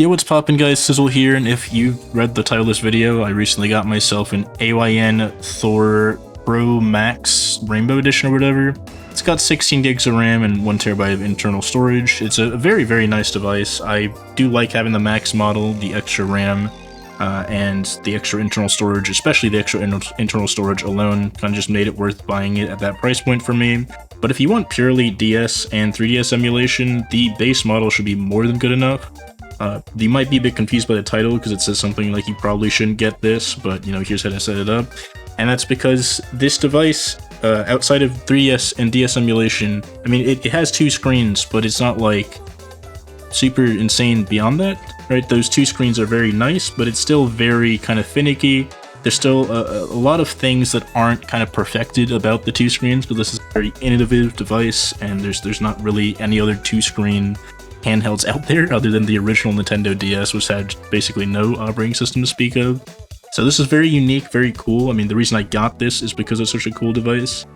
Yo, what's poppin' guys, Sizzle here, and if you read the title of this video, I recently got myself an Ayn Thor Pro Max Rainbow Edition or whatever. It's got 16 gigs of RAM and 1 terabyte of internal storage. It's a very, very nice device. I do like having the Max model, the extra RAM, and the extra internal storage, especially the extra internal storage alone, kind of just made it worth buying it at that price point for me. But if you want purely DS and 3DS emulation, the base model should be more than good enough. You might be a bit confused by the title because it says something like you probably shouldn't get this, but you know, here's how to set it up. And that's because this device, outside of 3DS and DS emulation, I mean, it has 2 screens, but it's not like super insane beyond that, right? Those 2 screens are very nice, but it's still very kind of finicky. There's still a lot of things that aren't kind of perfected about the 2 screens, but this is a very innovative device, and there's not really any other 2-screen handhelds out there other than the original Nintendo DS, which had basically no operating system to speak of. So this is very unique, very cool. I mean, the reason I got this is because it's such a cool device.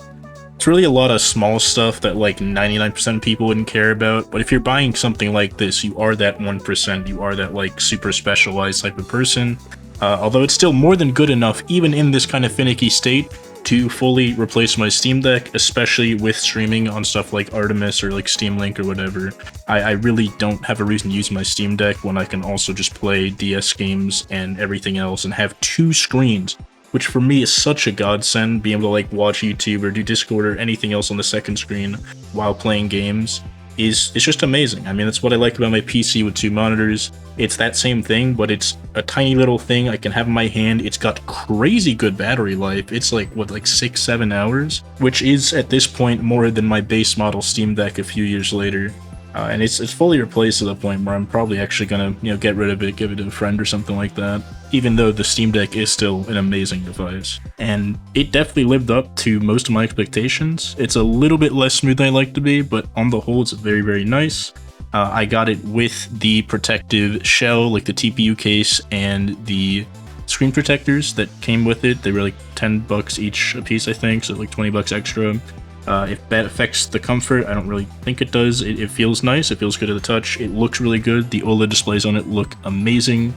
It's really a lot of small stuff that like 99% of people wouldn't care about, but if you're buying something like this, you are that 1%, you are that like super specialized type of person. Although it's still more than good enough, even in this kind of finicky state, to fully replace my Steam Deck, especially with streaming on stuff like Artemis or like Steam Link or whatever. I really don't have a reason to use my Steam Deck when I can also just play DS games and everything else and have 2 screens, which for me is such a godsend, being able to like watch YouTube or do Discord or anything else on the second screen while playing games. It's just amazing. I mean, that's what I like about my PC with 2 monitors. It's that same thing, but it's a tiny little thing I can have in my hand. It's got crazy good battery life. It's like, what, like 6-7 hours? Which is, at this point, more than my base model Steam Deck a few years later. And it's fully replaced to the point where I'm probably actually gonna, you know, get rid of it, give it to a friend or something like that, even though the Steam Deck is still an amazing device. And it definitely lived up to most of my expectations. It's a little bit less smooth than I like to be, but on the whole, it's very, very nice. I got it with the protective shell, like the TPU case, and the screen protectors that came with it. They were like $10 each a piece, I think, so like $20 extra. If that affects the comfort, I don't really think it does. It feels nice, it feels good to the touch, it looks really good, the OLED displays on it look amazing.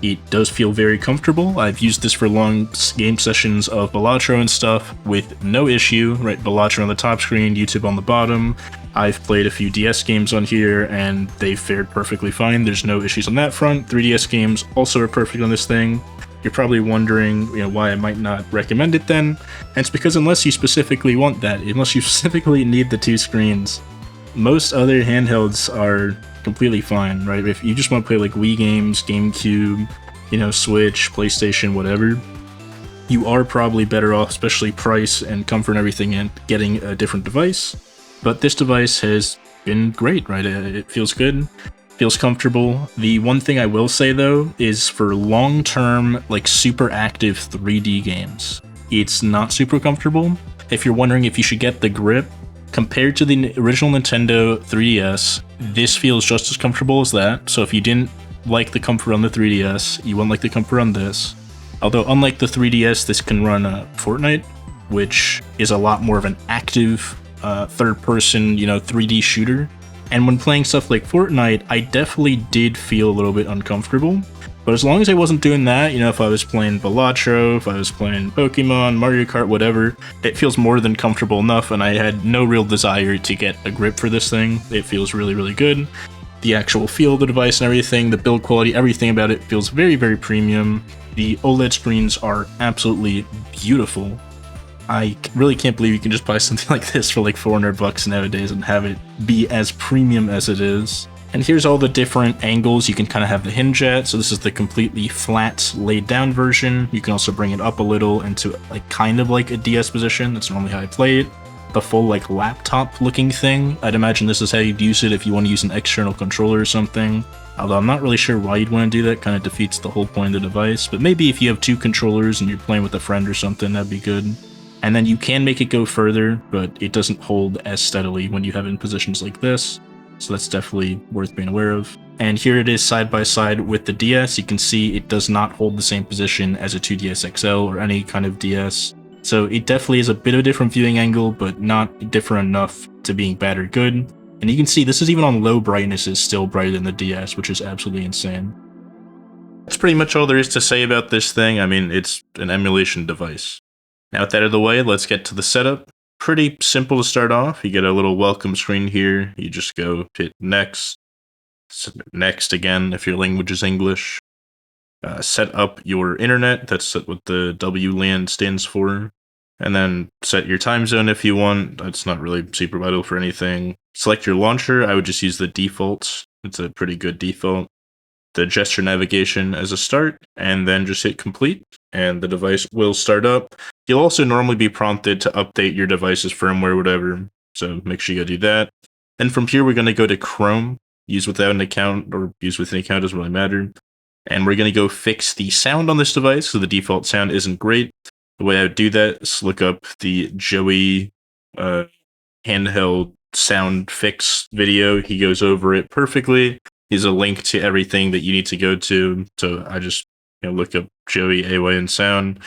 It does feel very comfortable. I've used this for long game sessions of Balatro and stuff with no issue, right? Balatro on the top screen, YouTube on the bottom. I've played a few DS games on here and they fared perfectly fine. There's no issues on that front. 3DS games also are perfect on this thing. You're probably wondering, you know, why I might not recommend it then. And it's because unless you specifically want that, unless you specifically need the 2 screens, most other handhelds are completely fine, right? If you just want to play like Wii games, GameCube, you know, Switch, PlayStation, whatever, you are probably better off, especially price and comfort and everything, and getting a different device. But this device has been great, right? It feels good. Feels comfortable. The one thing I will say though is for long-term, like super active 3D games, it's not super comfortable. If you're wondering if you should get the grip, compared to the original Nintendo 3DS, this feels just as comfortable as that. So if you didn't like the comfort on the 3DS, you won't like the comfort on this. Although unlike the 3DS, this can run Fortnite, which is a lot more of an active third-person, you know, 3D shooter. And when playing stuff like Fortnite, I definitely did feel a little bit uncomfortable. But as long as I wasn't doing that, you know, if I was playing Balatro, if I was playing Pokemon, Mario Kart, whatever, it feels more than comfortable enough, and I had no real desire to get a grip for this thing. It feels really, really good. The actual feel of the device and everything, the build quality, everything about it feels very, very premium. The OLED screens are absolutely beautiful. I really can't believe you can just buy something like this for like $400 nowadays and have it be as premium as it is. And here's all the different angles you can kind of have the hinge at. So this is the completely flat, laid down version. You can also bring it up a little into like kind of like a DS position. That's normally how I play it. The full like laptop looking thing, I'd imagine this is how you'd use it if you want to use an external controller or something. Although I'm not really sure why you'd want to do that, kind of defeats the whole point of the device. But maybe if you have 2 controllers and you're playing with a friend or something, that'd be good. And then you can make it go further, but it doesn't hold as steadily when you have it in positions like this. So that's definitely worth being aware of. And here it is side by side with the DS. You can see it does not hold the same position as a 2DS XL or any kind of DS. So it definitely is a bit of a different viewing angle, but not different enough to being bad or good. And you can see this is even on low brightness is still brighter than the DS, which is absolutely insane. That's pretty much all there is to say about this thing. I mean, it's an emulation device. Now with that out of the way, let's get to the setup. Pretty simple to start off. You get a little welcome screen here. You just go hit next. Next again if your language is English. Set up your internet. That's what the WLAN stands for. And then set your time zone if you want. That's not really super vital for anything. Select your launcher. I would just use the default. It's a pretty good default. The gesture navigation as a start, and then just hit complete, and the device will start up. You'll also normally be prompted to update your device's firmware or whatever, so make sure you go do that. And from here, we're going to go to Chrome. Use without an account or use with an account doesn't really matter. And we're going to go fix the sound on this device, so the default sound isn't great. The way I would do that is look up the Joey handheld sound fix video. He goes over it perfectly. Here's a link to everything that you need to go to. So I just look up Joey AYN sound.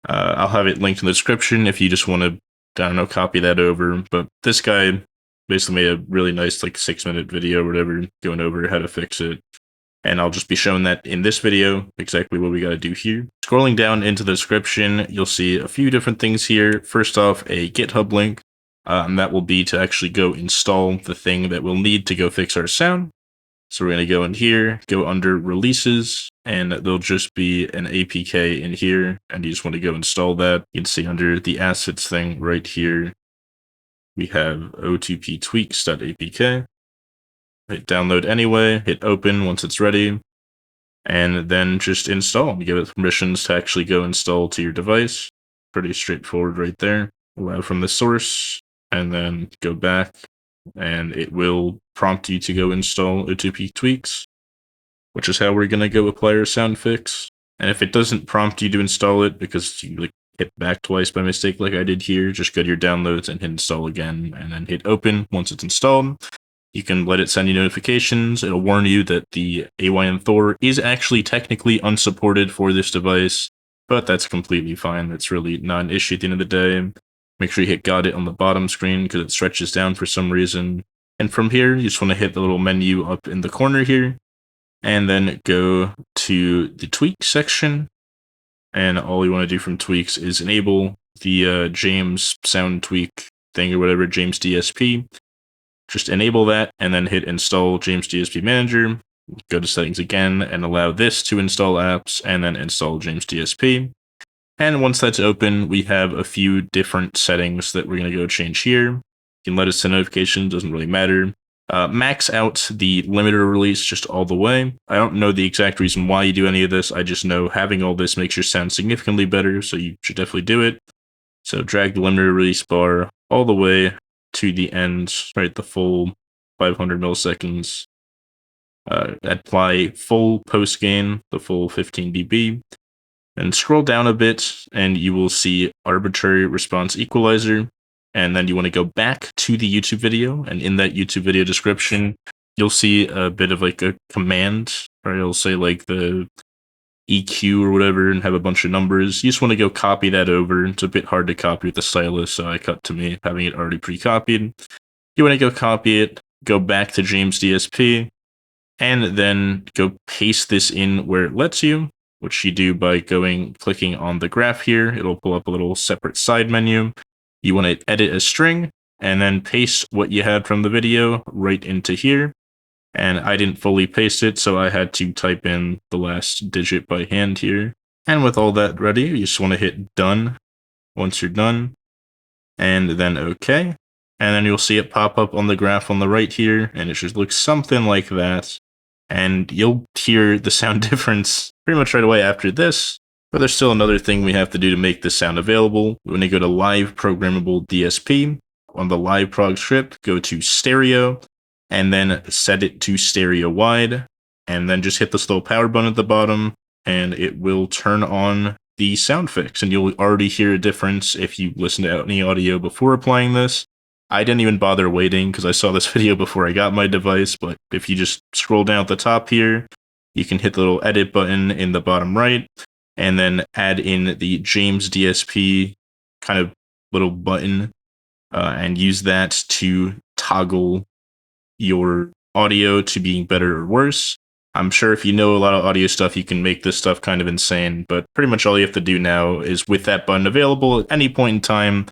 I'll have it linked in the description if you just want to, I don't know, copy that over. But this guy basically made a really nice 6-minute video or whatever going over how to fix it. And I'll just be showing that in this video, exactly what we got to do here. Scrolling down into the description, you'll see a few different things here. First off, a GitHub link. And that will be to actually go install the thing that we'll need to go fix our sound. So we're going to go in here, go under releases, and there'll just be an APK in here, and you just want to go install that. You can see under the assets thing right here, we have o2ptweaks.apk. Hit download anyway, hit open once it's ready, and then just install. Give it permissions to actually go install to your device. Pretty straightforward right there. Allow from the source, and then go back. And it will prompt you to go install o2ptweaks, which is how we're going to go apply our sound fix. And if it doesn't prompt you to install it because you hit back twice by mistake like I did here, just go to your downloads and hit install again, and then hit open once it's installed. You can let it send you notifications. It'll warn you that the Ayn Thor is actually technically unsupported for this device, but that's completely fine. That's really not an issue at the end of the day. Make sure you hit got it on the bottom screen because it stretches down for some reason. And from here, you just want to hit the little menu up in the corner here, and then go to the tweak section. And all you want to do from tweaks is enable the James sound tweak thing or whatever, James DSP. Just enable that and then hit install James DSP Manager. Go to settings again and allow this to install apps and then install James DSP. And once that's open, we have a few different settings that we're going to go change here. You can let us send notifications, doesn't really matter. Max out the limiter release just all the way. I don't know the exact reason why you do any of this. I just know having all this makes your sound significantly better, so you should definitely do it. So drag the limiter release bar all the way to the end, right, the full 500 milliseconds. Apply full post gain, the full 15 dB. And scroll down a bit, and you will see arbitrary response equalizer. And then you want to go back to the YouTube video, and in that YouTube video description, you'll see a bit of a command, or it'll say the EQ or whatever, and have a bunch of numbers. You just want to go copy that over. It's a bit hard to copy with the stylus, so I cut to me having it already pre-copied. You want to go copy it, go back to James DSP, and then go paste this in where it lets you, which you do by clicking on the graph here. It'll pull up a little separate side menu. You want to edit a string and then paste what you had from the video right into here. And I didn't fully paste it, so I had to type in the last digit by hand here. And with all that ready, you just want to hit done once you're done, and then OK. And then you'll see it pop up on the graph on the right here, and it should look something like that. And you'll hear the sound difference pretty much right away after this. But there's still another thing we have to do to make this sound available. When you go to Live Programmable DSP, on the Live Prog script, go to Stereo, and then set it to stereo wide, and then just hit this little power button at the bottom, and it will turn on the sound fix. And you'll already hear a difference if you listen to any audio before applying this. I didn't even bother waiting because I saw this video before I got my device, but if you just scroll down at the top here, you can hit the little edit button in the bottom right, and then add in the James DSP kind of little button, and use that to toggle your audio to being better or worse. I'm sure if you know a lot of audio stuff, you can make this stuff kind of insane, but pretty much all you have to do now is with that button available at any point in time,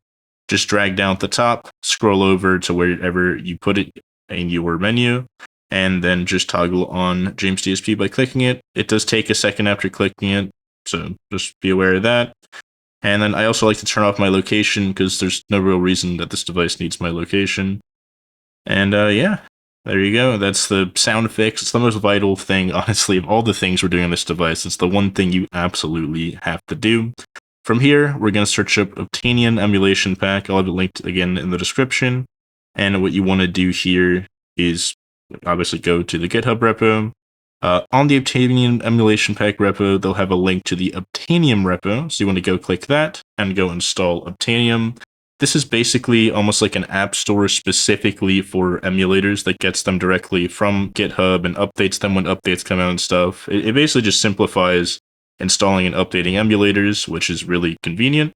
just drag down at the top, scroll over to wherever you put it in your menu, and then just toggle on James DSP by clicking it. It does take a second after clicking it, so just be aware of that. And then I also like to turn off my location because there's no real reason that this device needs my location. And yeah, there you go. That's the sound fix. It's the most vital thing, honestly, of all the things we're doing on this device. It's the one thing you absolutely have to do. From here, we're going to search up Obtanium Emulation Pack. I'll have it linked again in the description. And what you want to do here is obviously go to the GitHub repo. On the Obtanium Emulation Pack repo, they'll have a link to the Obtanium repo. So you want to go click that and go install Obtanium. This is basically almost like an app store specifically for emulators that gets them directly from GitHub and updates them when updates come out and stuff. It basically just simplifies installing and updating emulators, which is really convenient.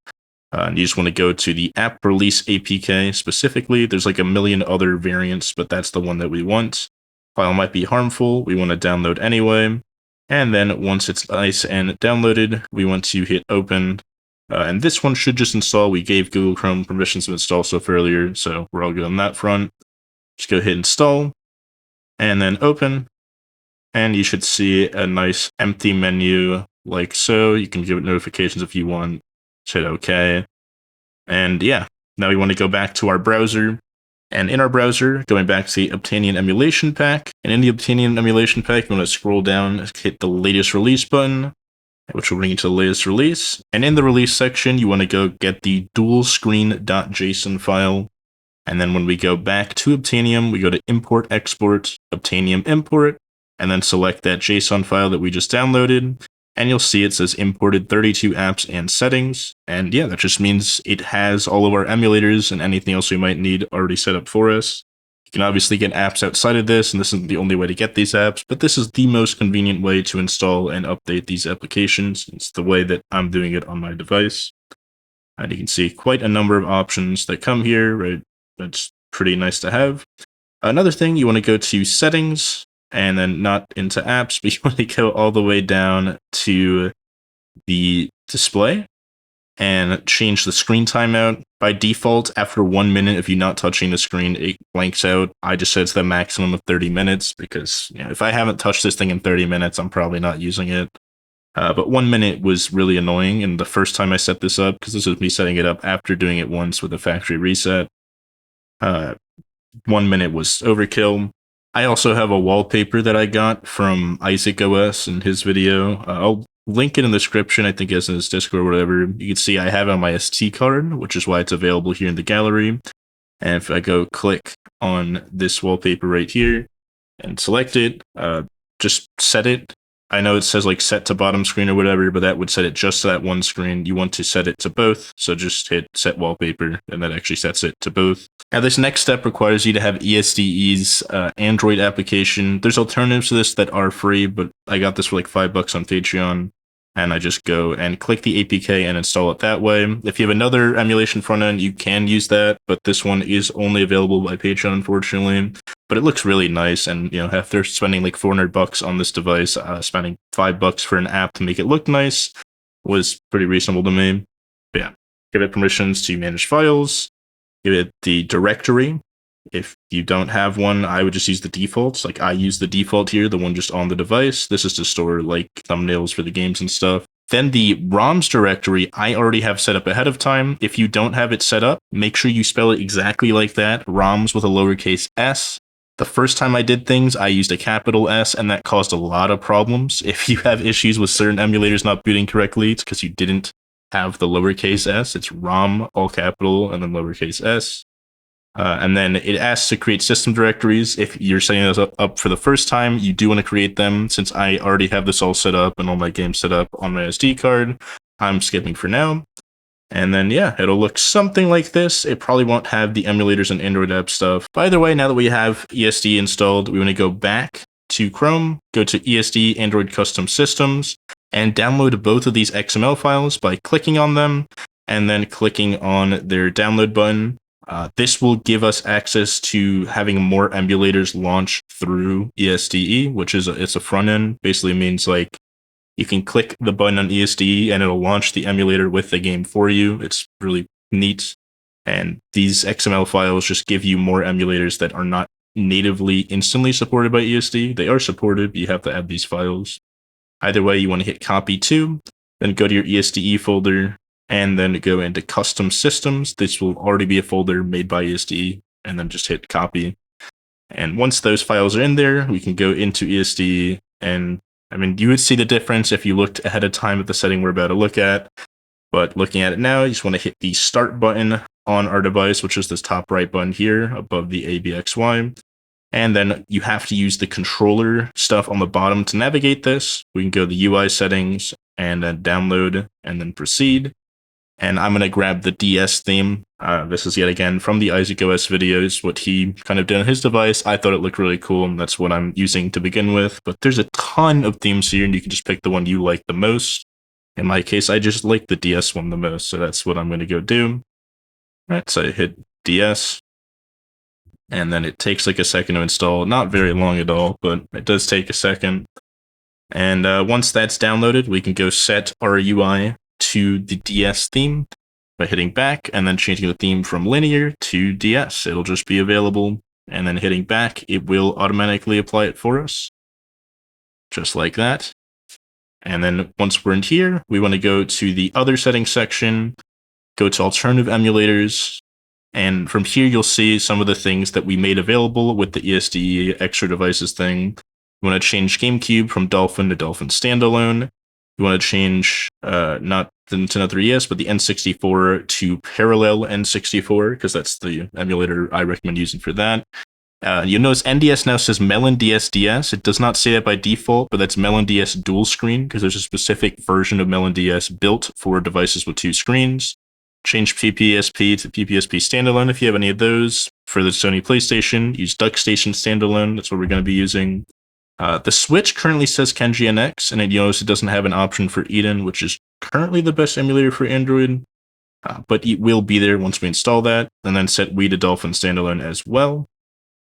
And you just want to go to the app release APK specifically. There's like a million other variants, but that's the one that we want. File might be harmful. We want to download anyway. And then once it's nice and downloaded, we want to hit open. And this one should just install. We gave Google Chrome permissions to install stuff earlier, so we're all good on that front. Just go hit install and then open. And you should see a nice empty menu like so. You can give it notifications if you want. Hit OK. And yeah, now we want to go back to our browser. And in our browser, going back to the Obtanium Emulation Pack. And in the Obtanium Emulation Pack, you want to scroll down, hit the latest release button, which will bring you to the latest release. And in the release section, you want to go get the dual-screen.json file. And then when we go back to Obtanium, we go to Import, Export, Obtanium Import, and then select that JSON file that we just downloaded. And you'll see it says imported 32 apps and settings. And yeah, that just means it has all of our emulators and anything else we might need already set up for us. You can obviously get apps outside of this, and this isn't the only way to get these apps, but this is the most convenient way to install and update these applications. It's the way that I'm doing it on my device. And you can see quite a number of options that come here, right? That's pretty nice to have. Another thing, you want to go to settings, and then not into apps, but you want to go all the way down to the display and change the screen timeout. By default, after 1 minute, if you're not touching the screen, it blanks out. I just set it to the maximum of 30 minutes because if I haven't touched this thing in 30 minutes, I'm probably not using it. But 1 minute was really annoying, and the first time I set this up, because this was me setting it up after doing it once with a factory reset, 1 minute was overkill. I also have a wallpaper that I got from Isaac OS in his video. I'll link it in the description, I think it's in his Discord or whatever. You can see I have it on my SD card, which is why it's available here in the gallery. And if I go click on this wallpaper right here and select it, just set it. I know it says like set to bottom screen or whatever, but that would set it just to that one screen. You want to set it to both, so just hit set wallpaper, and that actually sets it to both. Now this next step requires you to have ESDE's Android application. There's alternatives to this that are free, but I got this for like $5 on Patreon. And I just go and click the APK and install it that way. If you have another emulation front end, you can use that, but this one is only available by Patreon, unfortunately. But it looks really nice, and after spending like $400 on this device, spending $5 for an app to make it look nice was pretty reasonable to me. But yeah, give it permissions to manage files, give it the directory. If you don't have one, I would just use the defaults. Like I use the default here, the one just on the device. This is to store like thumbnails for the games and stuff. Then the ROMs directory, I already have set up ahead of time. If you don't have it set up, make sure you spell it exactly like that, ROMs with a lowercase s. The first time I did things, I used a capital S, and that caused a lot of problems. If you have issues with certain emulators not booting correctly, it's because you didn't have the lowercase s. It's ROM, all capital, and then lowercase s. And then it asks to create system directories. If you're setting those up for the first time, you do want to create them. Since I already have this all set up and all my games set up on my SD card, I'm skipping for now. And then, yeah, it'll look something like this. It probably won't have the emulators and Android app stuff. By the way, now that we have ESDE installed, we want to go back to Chrome, go to ESDE Android Custom Systems, and download both of these XML files by clicking on them and then clicking on their download button. This will give us access to having more emulators launch through ESDE, which is it's a front end. Basically means like you can click the button on ESDE and it'll launch the emulator with the game for you. It's really neat. And these XML files just give you more emulators that are not natively instantly supported by ESDE. They are supported, but you have to add these files. Either way, you want to hit copy to, then go to your ESDE folder, and then go into custom systems. This will already be a folder made by ESDE, and then just hit copy. And once those files are in there, we can go into ESDE, and I mean, you would see the difference if you looked ahead of time at the setting we're about to look at. But looking at it now, you just want to hit the start button on our device, which is this top right button here above the ABXY. And then you have to use the controller stuff on the bottom to navigate this. We can go to the UI settings and then download and then proceed. And I'm going to grab the DS theme. This is yet again from the Isaac OS videos, what he kind of did on his device. I thought it looked really cool, and that's what I'm using to begin with. But there's a ton of themes here, and you can just pick the one you like the most. In my case, I just like the DS one the most, so that's what I'm going to go do. All right, so I hit DS. And then it takes like a second to install. Not very long at all, but it does take a second. And once that's downloaded, we can go set our UI to the DS theme by hitting back and then changing the theme from linear to DS. It'll just be available. And then hitting back, it will automatically apply it for us. Just like that. And then once we're in here, we want to go to the other settings section, go to alternative emulators. And from here, you'll see some of the things that we made available with the ESDE extra devices thing. You want to change Gamecube from Dolphin to Dolphin standalone. You want to change not the Nintendo 3DS, but the N64 to parallel N64, because that's the emulator I recommend using for that. You'll notice NDS now says MelonDS DS. It does not say that by default, but that's MelonDS dual screen, because there's a specific version of MelonDS built for devices with two screens. Change PPSP to PPSP standalone if you have any of those. For the Sony PlayStation, use Duckstation standalone. That's what we're going to be using. The Switch currently says Kenji NX, and you notice it doesn't have an option for Eden, which is currently the best emulator for Android. But it will be there once we install that, and then set Wii to Dolphin standalone as well.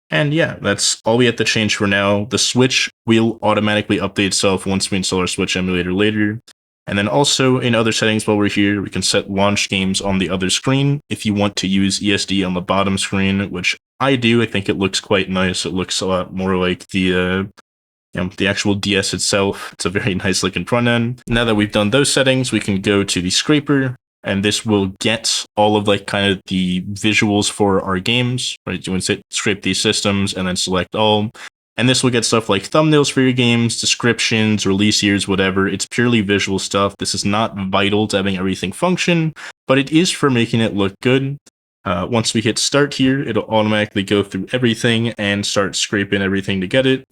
And yeah, that's all we have to change for now. The Switch will automatically update itself once we install our Switch emulator later. And then also in other settings while we're here, we can set launch games on the other screen. If you want to use ESD on the bottom screen, which I do, I think it looks quite nice. It looks a lot more like the actual DS itself. It's a very nice looking front end. Now that we've done those settings, we can go to the scraper, and this will get all of like kind of the visuals for our games, right? You want to scrape these systems and then select all. And this will get stuff like thumbnails for your games, descriptions, release years, whatever. It's purely visual stuff. This is not vital to having everything function, but it is for making it look good. Once we hit start here, it'll automatically go through everything and start scraping everything to get it.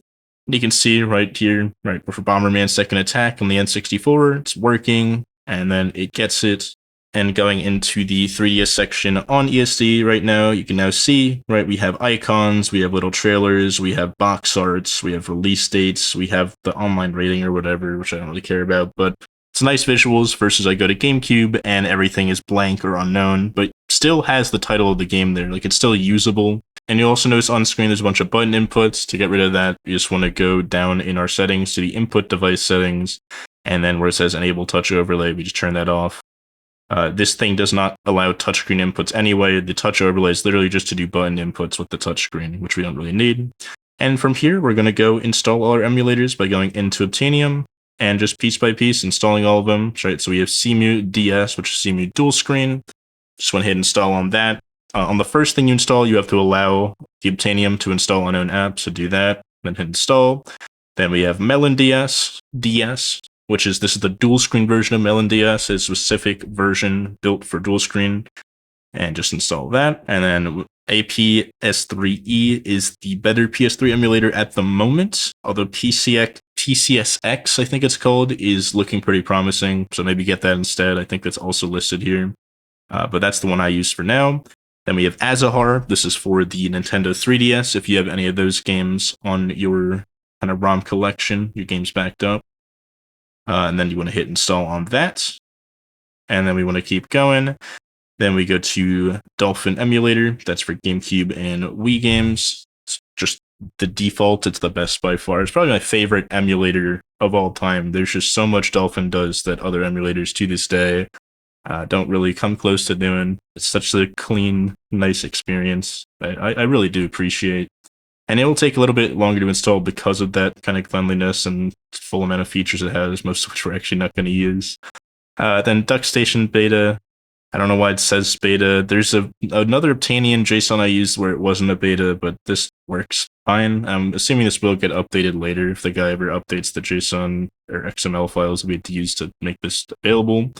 You can see right here, right, for Bomberman's second attack on the N64, it's working, and then it gets it. And going into the 3DS section on ESD right now, you can now see, right, we have icons, we have little trailers, we have box arts, we have release dates, we have the online rating or whatever, which I don't really care about, but it's nice visuals versus I go to GameCube and everything is blank or unknown, but still has the title of the game there, like it's still usable. And you'll also notice on screen there's a bunch of button inputs. To get rid of that, you just want to go down in our settings to the input device settings, and then where it says enable touch overlay, we just turn that off. This thing does not allow touchscreen inputs anyway. The touch overlay is literally just to do button inputs with the touchscreen, which we don't really need. And from here, we're going to go install all our emulators by going into Obtanium and just piece by piece installing all of them. Right, so we have Cemu DS, which is Cemu dual screen. Just went ahead and install on that. On the first thing you install, you have to allow the Obtanium to install unknown apps. So do that, then hit install. Then we have MelonDS DS, which is this is the dual screen version of MelonDS, a specific version built for dual screen, and just install that. And then APS3E is the better PS3 emulator at the moment, although PCSX, I think it's called, is looking pretty promising, so maybe get that instead. I think that's also listed here, but that's the one I use for now. Then we have Azahar. This is for the Nintendo 3DS, if you have any of those games on your kind of ROM collection, your games backed up. And then you want to hit install on that. And then we want to keep going. Then we go to Dolphin Emulator. That's for GameCube and Wii Games. It's just the default. It's the best by far. It's probably my favorite emulator of all time. There's just so much Dolphin does that other emulators to this day don't really come close to doing. It's such a clean, nice experience. I really do appreciate. And it will take a little bit longer to install because of that kind of cleanliness and full amount of features it has, most of which we're actually not going to use. Then Duckstation Beta. I don't know why it says beta. There's another Obtanium JSON I used where it wasn't a beta, but this works fine. I'm assuming this will get updated later if the guy ever updates the JSON or XML files we had to use to make this available.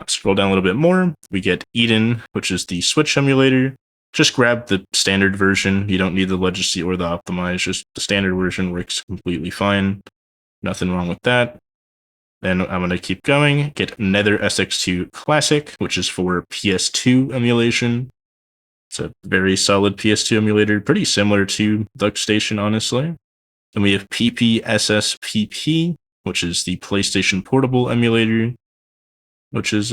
Scroll down a little bit more. We get Eden, which is the Switch emulator. Just grab the standard version. You don't need the Legacy or the Optimize. Just the standard version works completely fine. Nothing wrong with that. Then I'm going to keep going, get Nether SX2 Classic, which is for PS2 emulation. It's a very solid PS2 emulator, pretty similar to Duckstation, honestly. Then we have PPSPP, which is the PlayStation Portable emulator, which is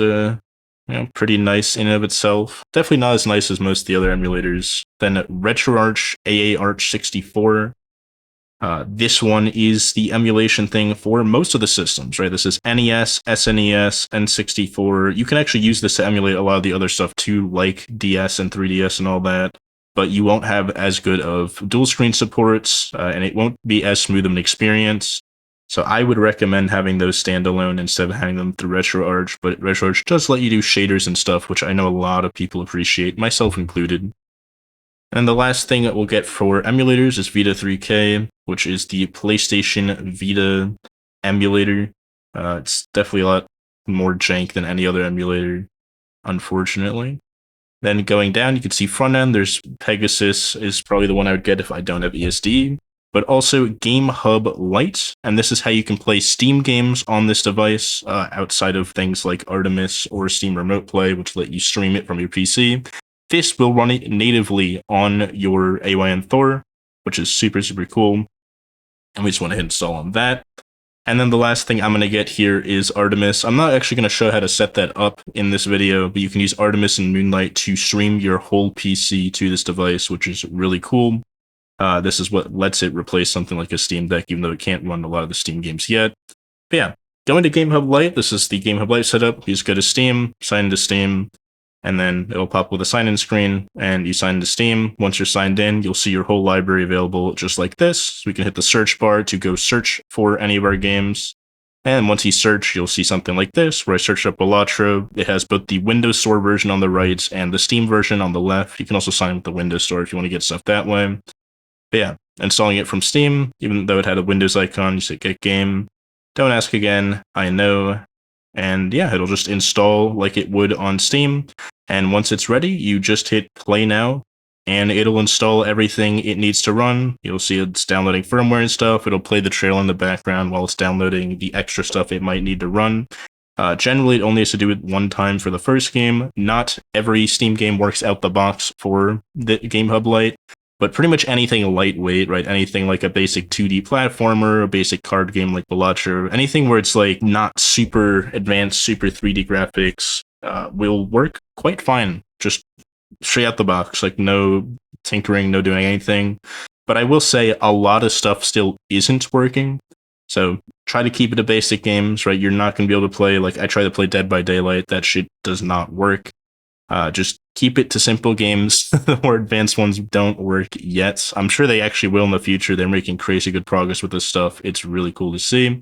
pretty nice in and of itself. Definitely not as nice as most of the other emulators. Then RetroArch AARch 64. This one is the emulation thing for most of the systems, right? This is NES, SNES, N64. You can actually use this to emulate a lot of the other stuff too, like DS and 3DS and all that, but you won't have as good of dual screen supports, and it won't be as smooth of an experience. So I would recommend having those standalone instead of having them through RetroArch, but RetroArch does let you do shaders and stuff, which I know a lot of people appreciate, myself included. And the last thing that we'll get for emulators is Vita 3K, which is the PlayStation Vita emulator. It's definitely a lot more jank than any other emulator, unfortunately. Then going down, you can see front end. There's Pegasus is probably the one I would get if I don't have ESDE, but also GameHub Lite. And this is how you can play Steam games on this device outside of things like Artemis or Steam Remote Play, which let you stream it from your PC. This will run it natively on your Ayn Thor, which is super, super cool. And we just want to hit install on that. And then the last thing I'm going to get here is Artemis. I'm not actually going to show how to set that up in this video, but you can use Artemis and Moonlight to stream your whole PC to this device, which is really cool. This is what lets it replace something like a Steam Deck, even though it can't run a lot of the Steam games yet. But yeah, going to GameHub Lite. This is the GameHub Lite setup. You just go to Steam, sign into Steam, and then it'll pop with a sign-in screen, and you sign into Steam. Once you're signed in, you'll see your whole library available just like this. So we can hit the search bar to go search for any of our games. And once you search, you'll see something like this, where I searched up Balatro. It has both the Windows Store version on the right and the Steam version on the left. You can also sign with the Windows Store if you want to get stuff that way. But yeah, installing it from Steam, even though it had a Windows icon, you say get game. Don't ask again, I know. And yeah, it'll just install like it would on Steam. And once it's ready, you just hit play now, and it'll install everything it needs to run. You'll see it's downloading firmware and stuff. It'll play the trailer in the background while it's downloading the extra stuff it might need to run. Generally, it only has to do it one time for the first game. Not every Steam game works out the box for the GameHub Lite, but pretty much anything lightweight, right? Anything like a basic 2D platformer, a basic card game like Balatro, anything where it's like not super advanced, super 3D graphics, will work quite fine. Just straight out the box, like no tinkering, no doing anything. But I will say a lot of stuff still isn't working. So try to keep it to basic games, right? You're not going to be able to play, like I try to play Dead by Daylight. That shit does not work. Just keep it to simple games. The more advanced ones don't work yet. I'm sure they actually will in the future. They're making crazy good progress with this stuff. It's really cool to see.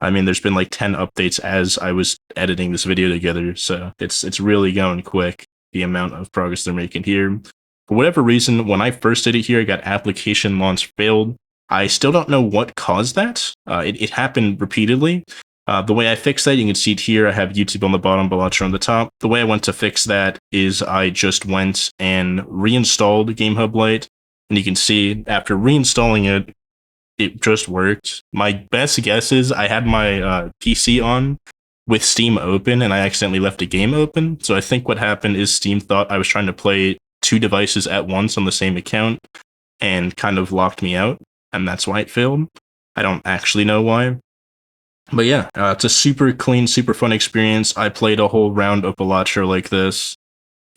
I mean, there's been like 10 updates as I was editing this video together, so it's really going quick, the amount of progress they're making here. For whatever reason, when I first did it here, I got application launch failed. I still don't know what caused that. It happened repeatedly. The way I fixed that, you can see it here. I have YouTube on the bottom, Balatro on the top. The way I went to fix that is I just went and reinstalled GameHub Lite, and you can see after reinstalling it, it just worked. My best guess is I had my PC on with Steam open, and I accidentally left a game open. So I think what happened is Steam thought I was trying to play two devices at once on the same account and kind of locked me out, and that's why it failed. I don't actually know why. But yeah, it's a super clean, super fun experience. I played a whole round of Balatro like this.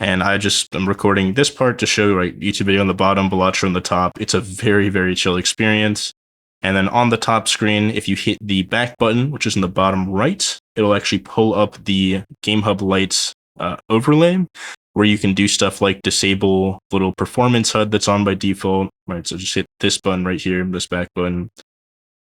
And I'm recording this part to show YouTube video on the bottom, Balatro on the top. It's a very, very chill experience. And then on the top screen, if you hit the back button, which is in the bottom right, it'll actually pull up the GameHub Lite overlay, where you can do stuff like disable little performance HUD that's on by default. Right, so just hit this button right here, this back button.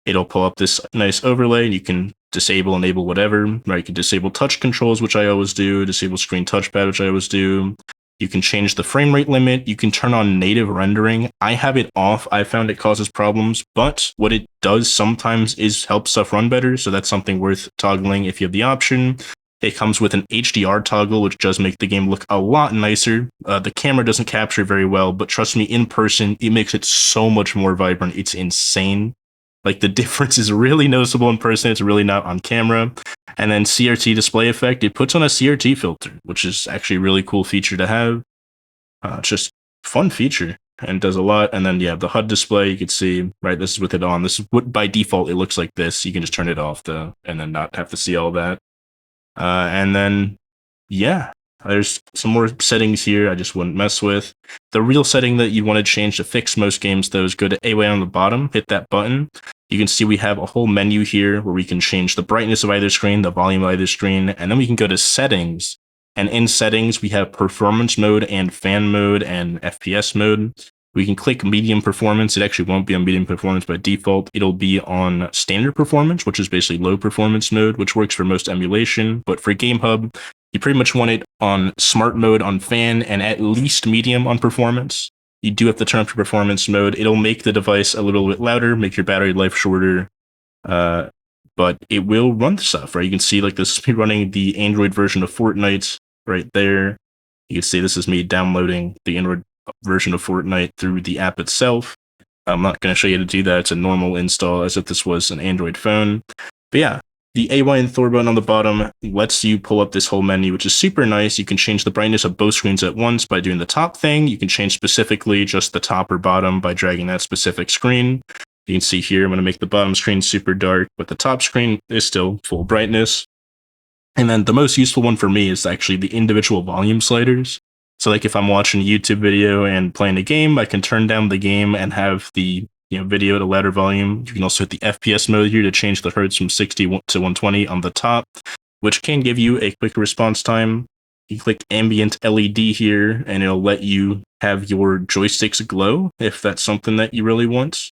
It'll pull up this nice overlay, and you can disable, enable whatever. Right, you can disable touch controls, which I always do. Disable screen touchpad, which I always do. You can change the frame rate limit. You can turn on native rendering. I have it off. I found it causes problems, but what it does sometimes is help stuff run better. So that's something worth toggling if you have the option. It comes with an HDR toggle, which does make the game look a lot nicer. The camera doesn't capture very well, but trust me, in person, it makes it so much more vibrant. It's insane. Like, the difference is really noticeable in person. It's really not on camera. And then CRT display effect, it puts on a CRT filter, which is actually a really cool feature to have. It's just fun feature and does a lot. And then, yeah, the HUD display, you can see, right, this is with it on. This is what by default it looks like this. You can just turn it off and then not have to see all that. And then, yeah, there's some more settings here I just wouldn't mess with. The real setting that you want to change to fix most games, though, is go to AY on the bottom, hit that button. You can see we have a whole menu here where we can change the brightness of either screen, the volume of either screen, and then we can go to settings. And in settings, we have performance mode and fan mode and FPS mode. We can click medium performance. It actually won't be on medium performance by default. It'll be on standard performance, which is basically low performance mode, which works for most emulation. But for GameHub, you pretty much want it on smart mode on fan and at least medium on performance. You do have to turn up your performance mode. It'll make the device a little bit louder, make your battery life shorter, but it will run the stuff, right? You can see like this is me running the Android version of Fortnite right there. You can see this is me downloading the Android version of Fortnite through the app itself. I'm not going to show you how to do that. It's a normal install as if this was an Android phone. But yeah, the AY and Thor button on the bottom lets you pull up this whole menu, which is super nice. You can change the brightness of both screens at once by doing the top thing. You can change specifically just the top or bottom by dragging that specific screen. You can see here, I'm going to make the bottom screen super dark, but the top screen is still full brightness. And then the most useful one for me is actually the individual volume sliders. So like if I'm watching a YouTube video and playing a game, I can turn down the game and have the video at a louder volume. You can also hit the FPS mode here to change the hertz from 60 to 120 on the top, which can give you a quick response time. You click ambient LED here and it'll let you have your joysticks glow if that's something that you really want.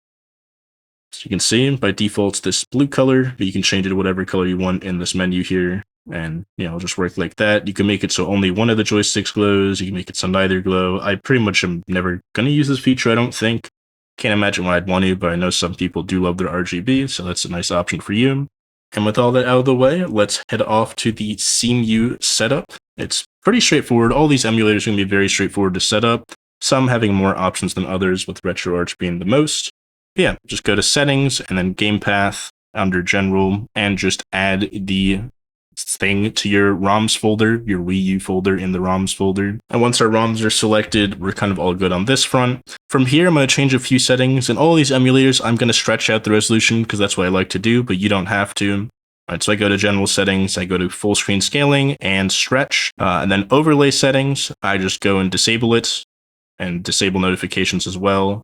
So you can see by default it's this blue color, but you can change it to whatever color you want in this menu here. And, it'll just work like that. You can make it so only one of the joysticks glows. You can make it so neither glow. I pretty much am never going to use this feature, I don't think. Can't imagine why I'd want to, but I know some people do love their RGB, so that's a nice option for you. And with all that out of the way, let's head off to the Cemu setup. It's pretty straightforward. All these emulators are going to be very straightforward to set up, some having more options than others, with RetroArch being the most. But yeah, just go to settings and then game path under general and just add the thing to your ROMs folder, your Wii U folder in the ROMs folder. And once our ROMs are selected, we're kind of all good on this front. From here, I'm going to change a few settings. In all these emulators, I'm going to stretch out the resolution because that's what I like to do, but you don't have to. All right, so I go to general settings, I go to full screen scaling and stretch, and then overlay settings, I just go and disable it and disable notifications as well.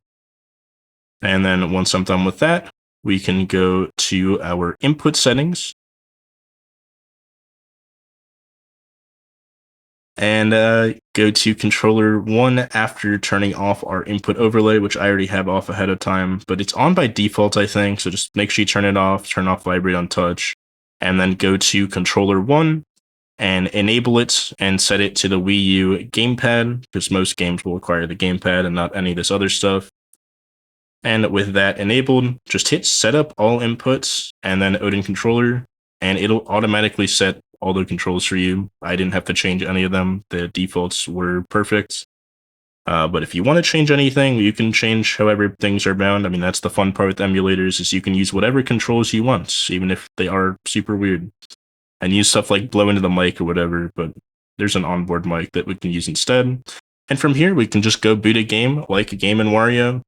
And then once I'm done with that, we can go to our input settings. And go to controller 1 after turning off our input overlay, which I already have off ahead of time, but it's on by default, I think. So just make sure you turn off vibrate on touch, and then go to controller 1 and enable it and set it to the Wii U gamepad, because most games will require the gamepad and not any of this other stuff. And with that enabled, just hit setup all inputs and then Odin controller, and it'll automatically set all the controls for you. I didn't have to change any of them. The defaults were perfect. But if you want to change anything, you can change however things are bound. I mean, that's the fun part with emulators, is you can use whatever controls you want, even if they are super weird. And use stuff like blow into the mic or whatever, but there's an onboard mic that we can use instead. And from here, we can just go boot a game like a Game & Wario.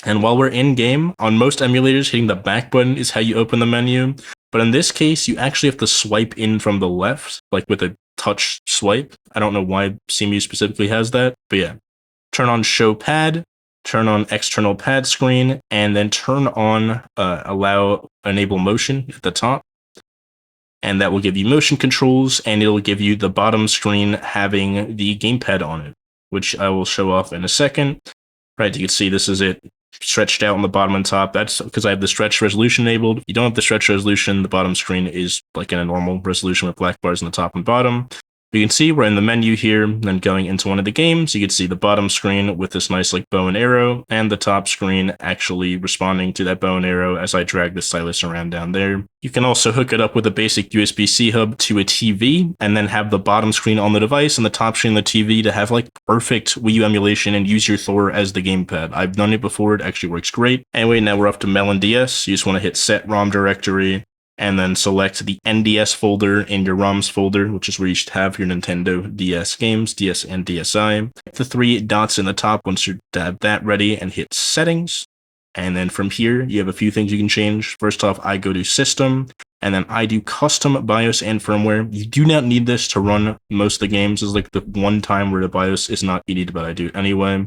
And while we're in game, on most emulators, hitting the back button is how you open the menu. But in this case, you actually have to swipe in from the left, like with a touch swipe. I don't know why Cemu specifically has that, but yeah. Turn on show pad, turn on external pad screen, and then turn on allow enable motion at the top. And that will give you motion controls, and it'll give you the bottom screen having the gamepad on it, which I will show off in a second. Right, you can see this is it stretched out on the bottom and top. That's because I have the stretch resolution enabled. If you don't have the stretch resolution, the bottom screen is like in a normal resolution with black bars on the top and bottom. You can see we're in the menu here, then going into one of the games, you can see the bottom screen with this nice like bow and arrow, and the top screen actually responding to that bow and arrow as I drag the stylus around down there. You can also hook it up with a basic USB-C hub to a TV, and then have the bottom screen on the device and the top screen on the TV to have like perfect Wii U emulation and use your Thor as the gamepad. I've done it before, it actually works great. Anyway, now we're up to MelonDS. You just want to hit set ROM directory, and then select the NDS folder in your ROMs folder, which is where you should have your Nintendo DS games, DS and DSi. The 3 dots in the top once you have that ready, and hit settings. And then from here, you have a few things you can change. First off, I go to system, and then I do custom BIOS and firmware. You do not need this to run most of the games. This is like the one time where the BIOS is not needed, but I do it anyway.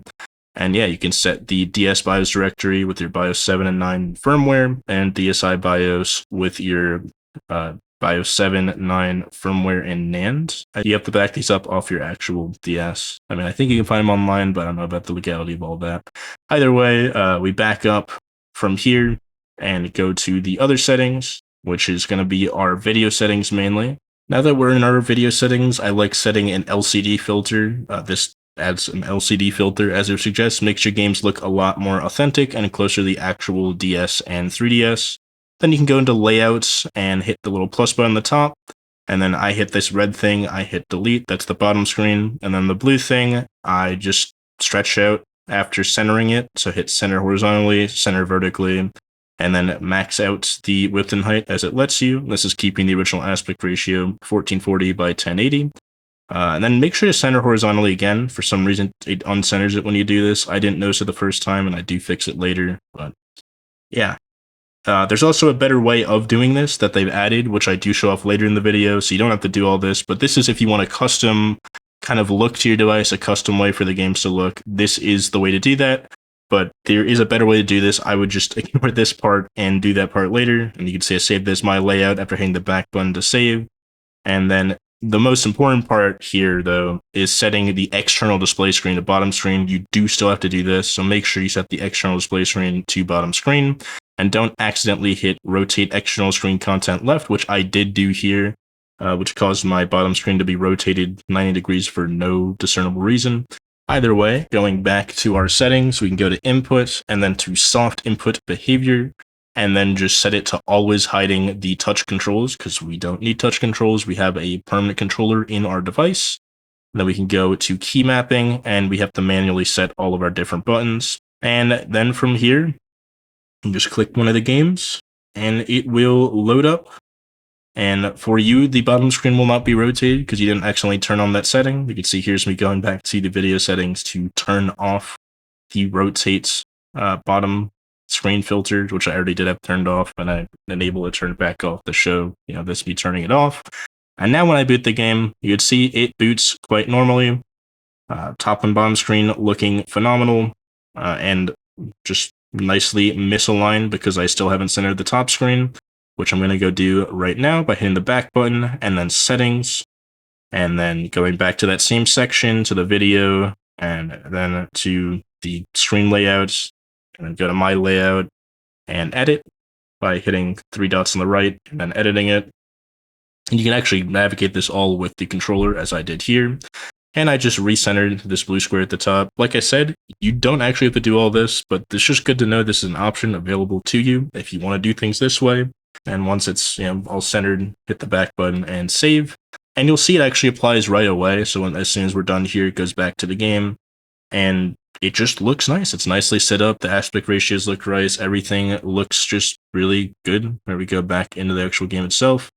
And yeah, you can set the DS BIOS directory with your BIOS 7 and 9 firmware, and DSi BIOS with your BIOS 7, 9 firmware and NAND. You have to back these up off your actual DS. I mean, I think you can find them online, but I don't know about the legality of all that. Either way, we back up from here and go to the other settings, which is going to be our video settings mainly. Now that we're in our video settings, I like setting an LCD filter. This adds an LCD filter, as it suggests, makes your games look a lot more authentic and closer to the actual DS and 3DS. Then you can go into layouts and hit the little plus button on the top, and then I hit this red thing, I hit delete, that's the bottom screen, and then the blue thing, I just stretch out after centering it, so hit center horizontally, center vertically, and then max out the width and height as it lets you. This is keeping the original aspect ratio 1440 by 1080. And then make sure to center horizontally again. For some reason, it uncenters it when you do this. I didn't notice it the first time, and I do fix it later. But yeah. There's also a better way of doing this that they've added, which I do show off later in the video, so you don't have to do all this. But this is if you want a custom kind of look to your device, a custom way for the games to look. This is the way to do that. But there is a better way to do this. I would just ignore this part and do that part later. And you can say save this my layout after hitting the back button to save. And then the most important part here, though, is setting the external display screen to bottom screen. You do still have to do this, so make sure you set the external display screen to bottom screen, and don't accidentally hit rotate external screen content left, which I did do here, which caused my bottom screen to be rotated 90 degrees for no discernible reason. Either way, going back to our settings, we can go to input, and then to soft input behavior, and then just set it to always hiding the touch controls, because we don't need touch controls. We have a permanent controller in our device. And then we can go to key mapping, and we have to manually set all of our different buttons. And then from here, you can just click one of the games, and it will load up. And for you, the bottom screen will not be rotated because you didn't accidentally turn on that setting. You can see here's me going back to the video settings to turn off the rotate bottom screen filter, which I already did have turned off, and I enable it, turn it back off to show, this me turning it off. And now when I boot the game, you can see it boots quite normally. Top and bottom screen looking phenomenal, and just nicely misaligned because I still haven't centered the top screen, which I'm going to go do right now by hitting the back button and then settings, and then going back to that same section to the video, and then to the screen layouts, and then go to my layout and edit by hitting 3 dots on the right and then editing it. And you can actually navigate this all with the controller as I did here. And I just recentered this blue square at the top. Like I said, you don't actually have to do all this, but it's just good to know this is an option available to you if you want to do things this way. And once it's all centered, hit the back button and save. And you'll see it actually applies right away. So as soon as we're done here, it goes back to the game. And it just looks nice. It's nicely set up. The aspect ratios look right. Everything looks just really good. Where we go back into the actual game itself.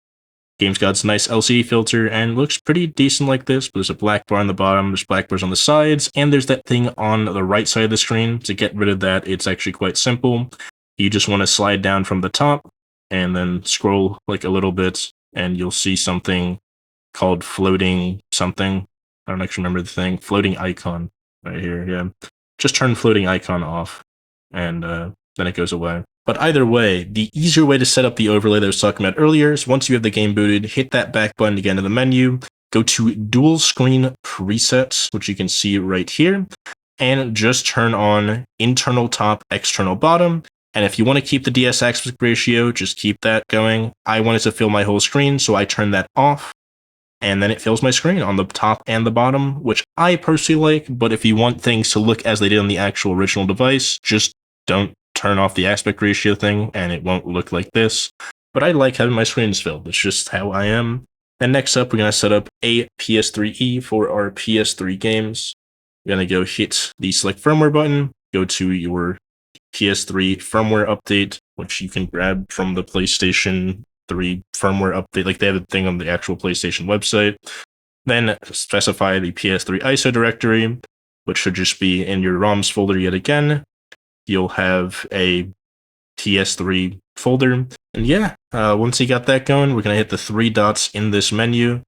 Game's got its nice LCD filter and looks pretty decent like this, but there's a black bar on the bottom, there's black bars on the sides, and there's that thing on the right side of the screen. To get rid of that, it's actually quite simple. You just want to slide down from the top and then scroll like a little bit, and you'll see something called floating something. I don't actually remember the thing. Floating icon right here. Yeah. Just turn floating icon off and then it goes away. But either way, the easier way to set up the overlay that I was talking about earlier is once you have the game booted, hit that back button to get into the menu, go to dual screen presets, which you can see right here, and just turn on internal top, external bottom. And if you want to keep the DS aspect ratio, just keep that going. I wanted to fill my whole screen, so I turned that off. And then it fills my screen on the top and the bottom, which I personally like. But if you want things to look as they did on the actual original device, just don't turn off the aspect ratio thing and it won't look like this. But I like having my screens filled. It's just how I am. And next up, we're going to set up a PS3E for our PS3 games. We're going to go hit the select firmware button, go to your PS3 firmware update, which you can grab from the PlayStation 3 firmware update. Like they have a thing on the actual PlayStation website. Then specify the PS3 ISO directory, which should just be in your ROMs folder yet again. You'll have a PS3 folder. And yeah, once you got that going, we're going to hit the three dots in this menu,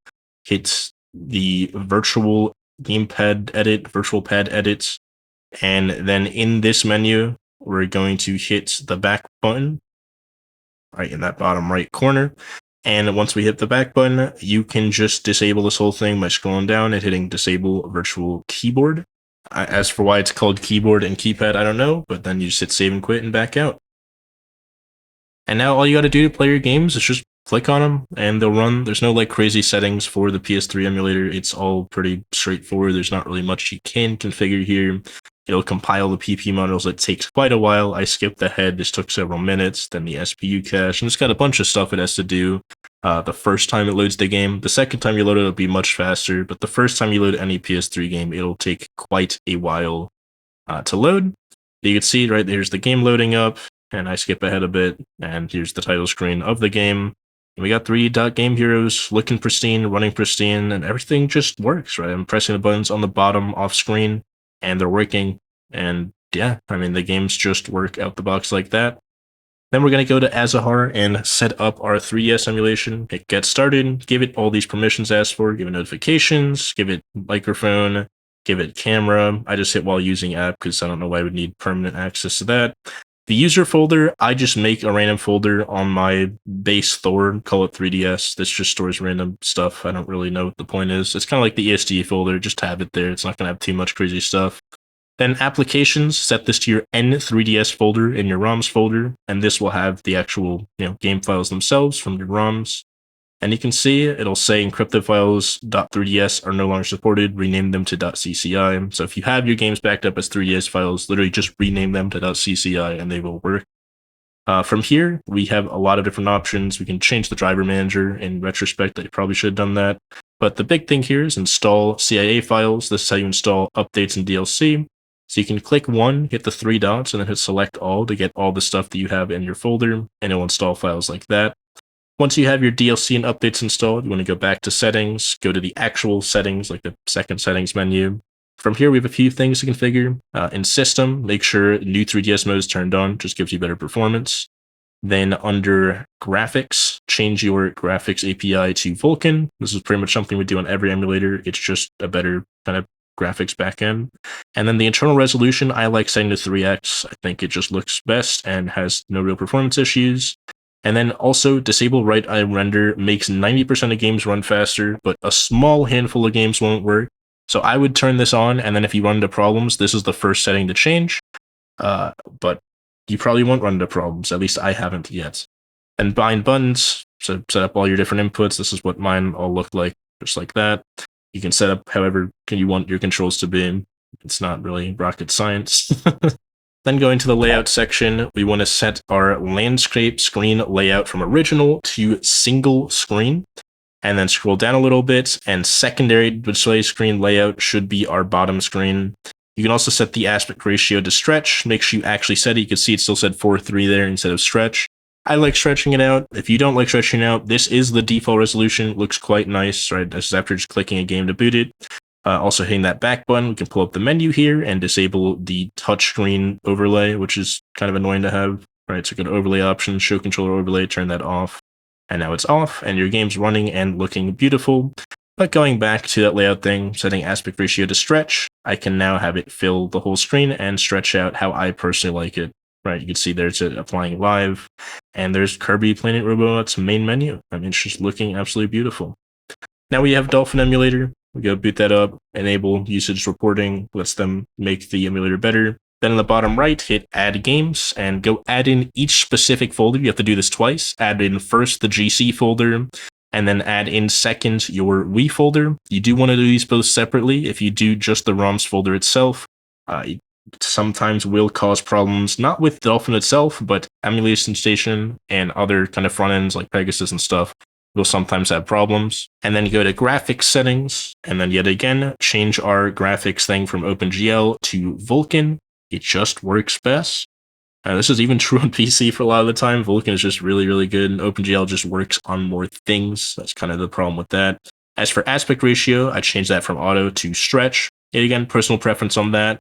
hit the virtual gamepad edit, virtual pad edit, and then in this menu, we're going to hit the back button right in that bottom right corner. And once we hit the back button, you can just disable this whole thing by scrolling down and hitting disable virtual keyboard. As for why it's called keyboard and keypad, I don't know, but then you just hit save and quit and back out. And now all you got to do to play your games is just click on them and they'll run. There's no like crazy settings for the PS3 emulator. It's all pretty straightforward. There's not really much you can configure here. It'll compile the PP modules. It takes quite a while. I skipped ahead. This took several minutes. Then the SPU cache, and it's got a bunch of stuff it has to do. The first time it loads the game. The second time you load it, it'll be much faster. But the first time you load any PS3 game, it'll take quite a while to load. You can see right there's the game loading up, and I skip ahead a bit, and here's the title screen of the game. And we got 3 game heroes looking pristine, running pristine, and everything just works, right? I'm pressing the buttons on the bottom off screen, and they're working. And yeah, I mean, the games just work out the box like that. Then we're going to go to Azahar and set up our 3DS emulation. Hit get started, give it all these permissions asked for, give it notifications, give it microphone, give it camera. I just hit while using app because I don't know why I would need permanent access to that. The user folder, I just make a random folder on my base Thor, call it 3DS. This just stores random stuff. I don't really know what the point is. It's kind of like the ESDE folder, just have it there. It's not going to have too much crazy stuff. Then applications, set this to your N3DS folder in your ROMs folder, and this will have the actual game files themselves from your ROMs. And you can see it'll say encrypted files .3ds are no longer supported, rename them to .cci. So if you have your games backed up as 3ds files, literally just rename them to .cci and they will work. From here, we have a lot of different options. We can change the driver manager. In retrospect, I probably should have done that. But the big thing here is install CIA files. This is how you install updates and DLC. So you can click one, hit the 3 dots, and then hit select all to get all the stuff that you have in your folder, and it'll install files like that. Once you have your DLC and updates installed, you want to go back to settings, go to the actual settings, like the second settings menu. From here, we have a few things to configure. In system, make sure new 3DS mode is turned on, just gives you better performance. Then under graphics, change your graphics API to Vulkan. This is pretty much something we do on every emulator. It's just a better kind of graphics backend. And then the internal resolution, I like setting to 3x. I think it just looks best and has no real performance issues. And then also disable right eye render makes 90% of games run faster, but a small handful of games won't work. So I would turn this on, and then if you run into problems, this is the first setting to change. But you probably won't run into problems. At least I haven't yet. And bind buttons, so set up all your different inputs. This is what mine all look like, just like that. You can set up however you want your controls to be. It's not really rocket science. Then going to the layout section, we want to set our landscape screen layout from original to single screen. And then scroll down a little bit, and secondary display screen layout should be our bottom screen. You can also set the aspect ratio to stretch. Make sure you actually set it. You can see it still said 4:3 there instead of stretch. I like stretching it out. If you don't like stretching it out, this is the default resolution. It looks quite nice, right? This is after just clicking a game to boot it. Also hitting that back button, we can pull up the menu here and disable the touchscreen overlay, which is kind of annoying to have, right? So go to overlay options, show controller overlay, turn that off. And now it's off, and your game's running and looking beautiful. But going back to that layout thing, setting aspect ratio to stretch, I can now have it fill the whole screen and stretch out how I personally like it. Right, you can see there's it applying live, and there's Kirby Planet Robot's main menu. I mean, it's just looking absolutely beautiful. Now we have Dolphin Emulator. We go boot that up, enable usage reporting, lets them make the emulator better. Then in the bottom right, hit Add Games, and go add in each specific folder. You have to do this twice. Add in first the GC folder, and then add in second your Wii folder. You do want to do these both separately. If you do just the ROMs folder itself, it sometimes will cause problems, not with Dolphin itself, but Emulation Station and other kind of front ends like Pegasus and stuff will sometimes have problems. And then go to graphics settings, and then yet again, change our graphics thing from OpenGL to Vulkan. It just works best. This is even true on PC for a lot of the time. Vulkan is just really, really good, and OpenGL just works on more things. That's kind of the problem with that. As for aspect ratio, I changed that from auto to stretch. Yet again, personal preference on that.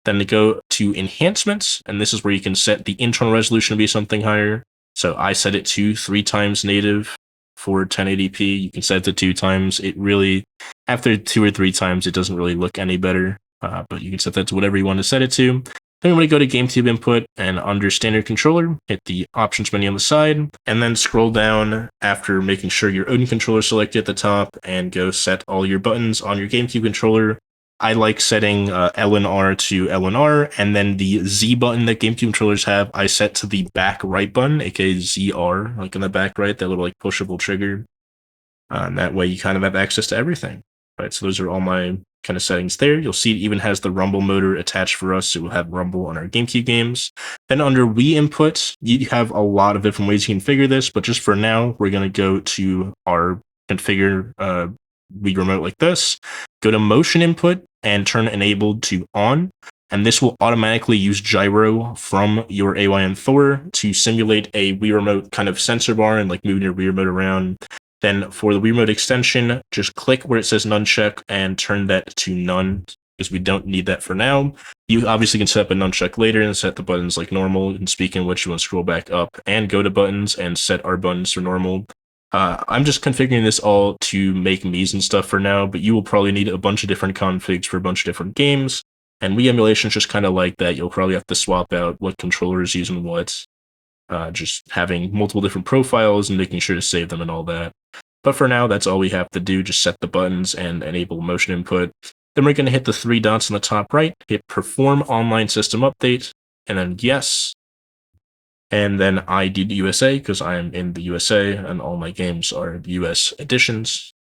Then to go to enhancements, and this is where you can set the internal resolution to be something higher. So I set it to 3 times native for 1080p. You can set it to 2 times. It really, after 2 or 3 times, it doesn't really look any better. But you can set that to whatever you want to set it to. Then we're going to go to Gamecube input, and under standard controller, hit the options menu on the side, and then scroll down after making sure your Odin controller is selected at the top, and go set all your buttons on your Gamecube controller. I like setting L and R to L and R, and then the Z button that Gamecube controllers have, I set to the back right button, aka ZR, like in the back right, that little like pushable trigger. And that way you kind of have access to everything. Right, so those are all my kind of settings there. You'll see it even has the rumble motor attached for us, so we'll have rumble on our GameCube games. Then under Wii input, you have a lot of different ways you can configure this, but just for now, we're going to go to our configure Wii remote like this, go to motion input and turn enabled to on, and this will automatically use gyro from your Ayn Thor to simulate a Wii remote kind of sensor bar and like moving your Wii remote around. Then for the Wii remote extension, just click where it says nunchuck and turn that to none, because we don't need that for now. You obviously can set up a nunchuck later and set the buttons like normal, and speaking of which, you want to scroll back up and go to buttons and set our buttons for normal. I'm just configuring this all to make Mii's and stuff for now, but you will probably need a bunch of different configs for a bunch of different games, and Wii emulation is just kind of like that. You'll probably have to swap out what controller is using what, just having multiple different profiles and making sure to save them and all that. But for now, that's all we have to do, just set the buttons and enable motion input. Then we're going to hit the 3 dots on the top right, hit Perform Online System Update, and then Yes. And then I did USA, because I am in the USA, and all my games are US editions.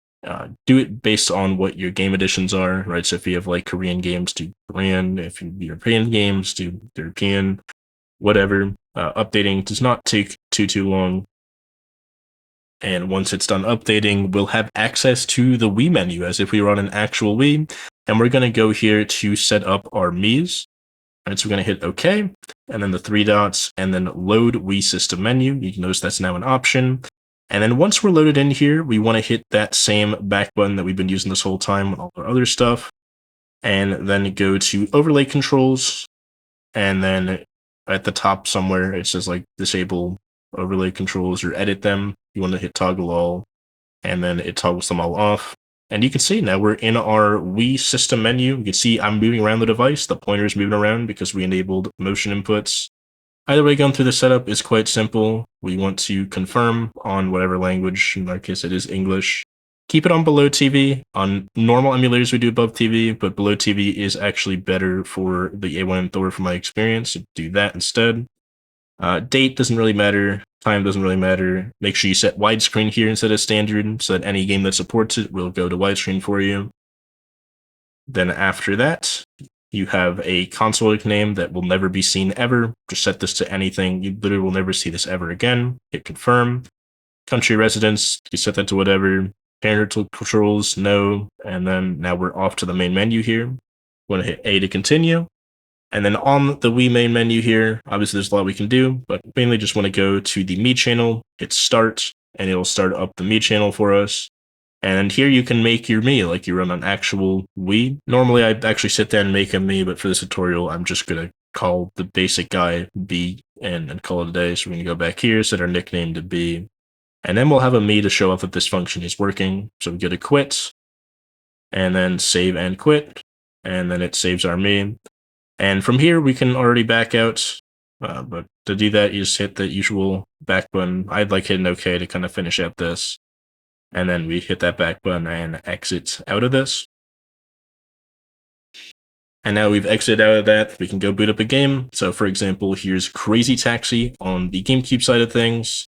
Do it based on what your game editions are, right? So if you have like Korean games, do Korean. If you have European games, do European. Whatever. Updating does not take too long. And once it's done updating, we'll have access to the Wii menu as if we were on an actual Wii. And we're going to go here to set up our Mii's. Right, so we're going to hit OK, and then the 3 dots, and then load Wii system menu. You can notice that's now an option. And then once we're loaded in here, we want to hit that same back button that we've been using this whole time on all our other stuff. And then go to overlay controls. And then at the top somewhere, it says like disable overlay controls or edit them. You want to hit toggle all, and then it toggles them all off. And you can see now we're in our Wii system menu. You can see I'm moving around the device. The pointer is moving around because we enabled motion inputs. Either way, going through the setup is quite simple. We want to confirm on whatever language. In our case, it is English. Keep it on below TV. On normal emulators, we do above TV, but below TV is actually better for the Ayn Thor from my experience. So do that instead. Date doesn't really matter. Time doesn't really matter. Make sure you set widescreen here instead of standard, so that any game that supports it will go to widescreen for you. Then after that, you have a console name that will never be seen ever. Just set this to anything. You literally will never see this ever again. Hit confirm. Country residence, you set that to whatever. Parental controls, no. And then now we're off to the main menu here. Want to hit A to continue. And then on the Wii main menu here, obviously there's a lot we can do, but mainly just want to go to the Mii channel, hit start, and it'll start up the Mii channel for us. And here you can make your Mii like you run an actual Wii. Normally I'd actually sit down and make a Mii, but for this tutorial, I'm just going to call the basic guy B and call it a day. So we're going to go back here, set our nickname to B. And then we'll have a Mii to show off that this function is working. So we go to quit, and then save and quit, and then it saves our main. And from here, we can already back out, but to do that, you just hit the usual back button. I'd like hitting OK to kind of finish out this. And then we hit that back button and exit out of this. And now we've exited out of that, we can go boot up a game. So for example, here's Crazy Taxi on the GameCube side of things.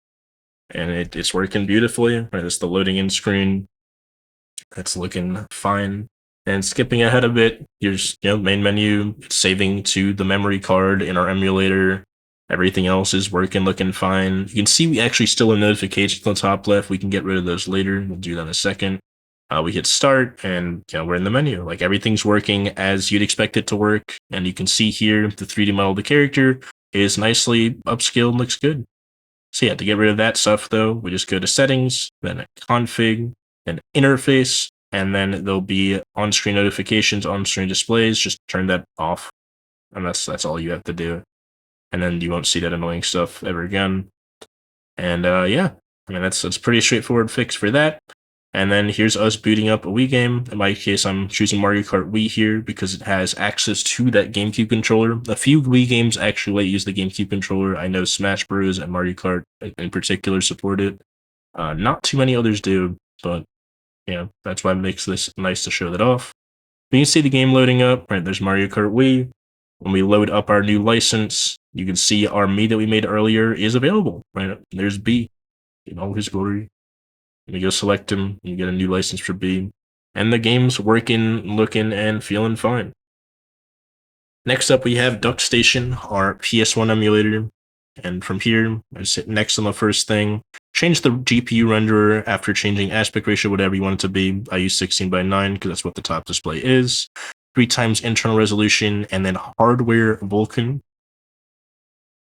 And it's working beautifully. Right, that's the loading in screen. It's looking fine. And skipping ahead a bit, here's main menu. It's saving to the memory card in our emulator. Everything else is working, looking fine. You can see we actually still have notifications on the top left. We can get rid of those later. We'll do that in a second. We hit start, and we're in the menu. Like, everything's working as you'd expect it to work. And you can see here the 3D model of the character is nicely upscaled and looks good. So yeah, to get rid of that stuff though, we just go to settings, then config, then interface, and then there'll be on-screen notifications, on-screen displays. Just turn that off, and that's all you have to do. And then you won't see that annoying stuff ever again. And yeah, I mean that's pretty straightforward fix for that. And then here's us booting up a Wii game. In my case, I'm choosing Mario Kart Wii here because it has access to that GameCube controller. A few Wii games actually let you use the GameCube controller. I know Smash Bros. And Mario Kart in particular support it. Not too many others do, but yeah, that's why it makes this nice to show that off. You can see the game loading up. Right, there's Mario Kart Wii. When we load up our new license, you can see our Mii that we made earlier is available. Right, there's B in all his glory. You go select him, you get a new license for B, and the game's working, looking, and feeling fine. Next up, we have Duckstation, our PS1 emulator, and from here, I just hit next on the first thing. Change the GPU renderer after changing aspect ratio, whatever you want it to be. I use 16:9 because that's what the top display is. 3x internal resolution, and then hardware Vulkan.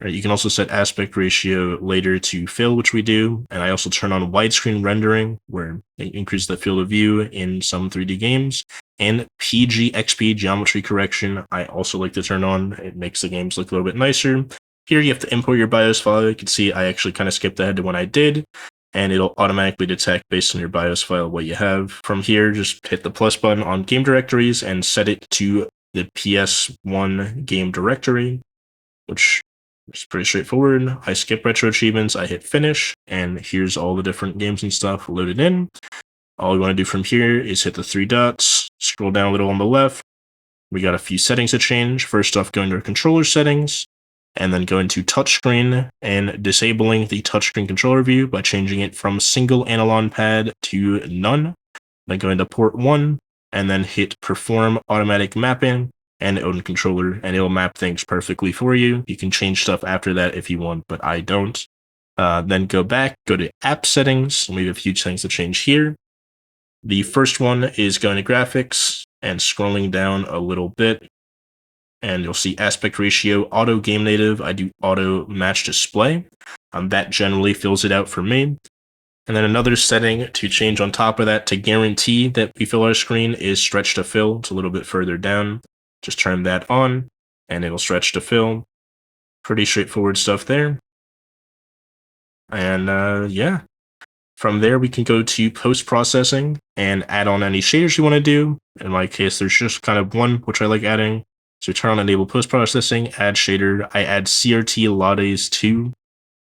Right, you can also set aspect ratio later to fill, which we do, and I also turn on widescreen rendering, where it increases the field of view in some 3D games, and PGXP geometry correction I also like to turn on. It makes the games look a little bit nicer. Here you have to import your BIOS file. You can see I actually kind of skipped ahead to when I did, and it'll automatically detect based on your BIOS file what you have. From here, just hit the plus button on game directories and set it to the PS1 game directory, which it's pretty straightforward. I skip retro achievements, I hit finish, and here's all the different games and stuff loaded in. All we want to do from here is hit the 3 dots, scroll down a little on the left. We got a few settings to change. First off, going to our controller settings, and then go into touchscreen and disabling the touchscreen controller view by changing it from single analog pad to none. Then go into port 1, and then hit perform automatic mapping and own controller, and it'll map things perfectly for you. You can change stuff after that if you want, but I don't. Then go back, go to app settings, and we have a few things to change here. The first one is going to graphics and scrolling down a little bit, and you'll see aspect ratio, auto game native. I do auto match display. That generally fills it out for me. And then another setting to change on top of that to guarantee that we fill our screen is stretch to fill. It's a little bit further down. Just turn that on, and it'll stretch to fill. Pretty straightforward stuff there. And yeah, from there we can go to post-processing and add on any shaders you want to do. In my case, there's just kind of one, which I like adding. So turn on enable post-processing, add shader. I add CRT Lattes 2,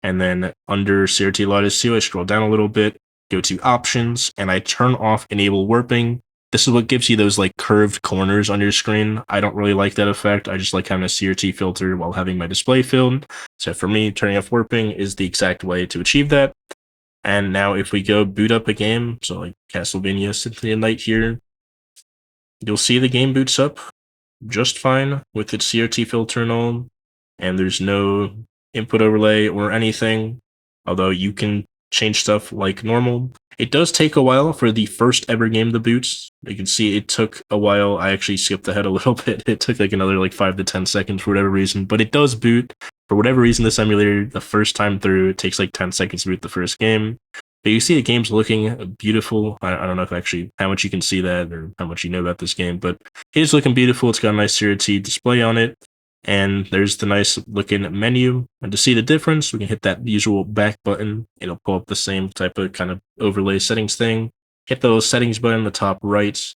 and then under CRT Lattes 2, I scroll down a little bit, go to options, and I turn off enable warping. This is what gives you those like curved corners on your screen. I don't really like that effect. I just like having a CRT filter while having my display filled. So for me, turning off warping is the exact way to achieve that. And now if we go boot up a game, so like Castlevania Symphony of Night here, you'll see the game boots up just fine with its CRT filter on, and there's no input overlay or anything, although you can change stuff like normal. It does take a while for the first ever game to boot. You can see it took a while. I actually skipped ahead a little bit. It took like another like 5 to 10 seconds for whatever reason, but it does boot. For whatever reason, this emulator, the first time through, it takes like 10 seconds to boot the first game. But you see the game's looking beautiful. I don't know if actually how much you can see that or how much you know about this game, but it is looking beautiful. It's got a nice CRT display on it. And there's the nice looking menu. And to see the difference, we can hit that usual back button. It'll pull up the same type of kind of overlay settings thing. Hit the settings button in the top right.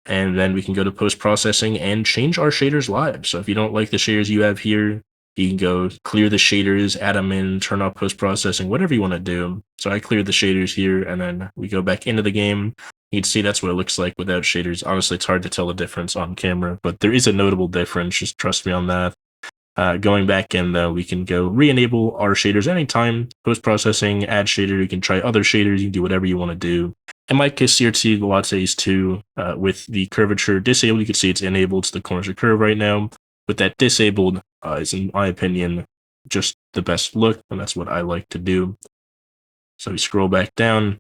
and then we can go to post-processing and change our shaders live. So if you don't like the shaders you have here, you can go clear the shaders, add them in, turn off post-processing, whatever you want to do. So I cleared the shaders here, and then we go back into the game. You can see that's what it looks like without shaders. Honestly, it's hard to tell the difference on camera, but there is a notable difference. Just trust me on that. Going back in, though, we can go re-enable our shaders anytime. Post-processing, add shader. You can try other shaders. You can do whatever you want to do. In my case, CRT, the lattes too, with the curvature disabled, you can see it's enabled to the corners of curve right now. With that disabled, is, in my opinion, just the best look, and that's what I like to do. So we scroll back down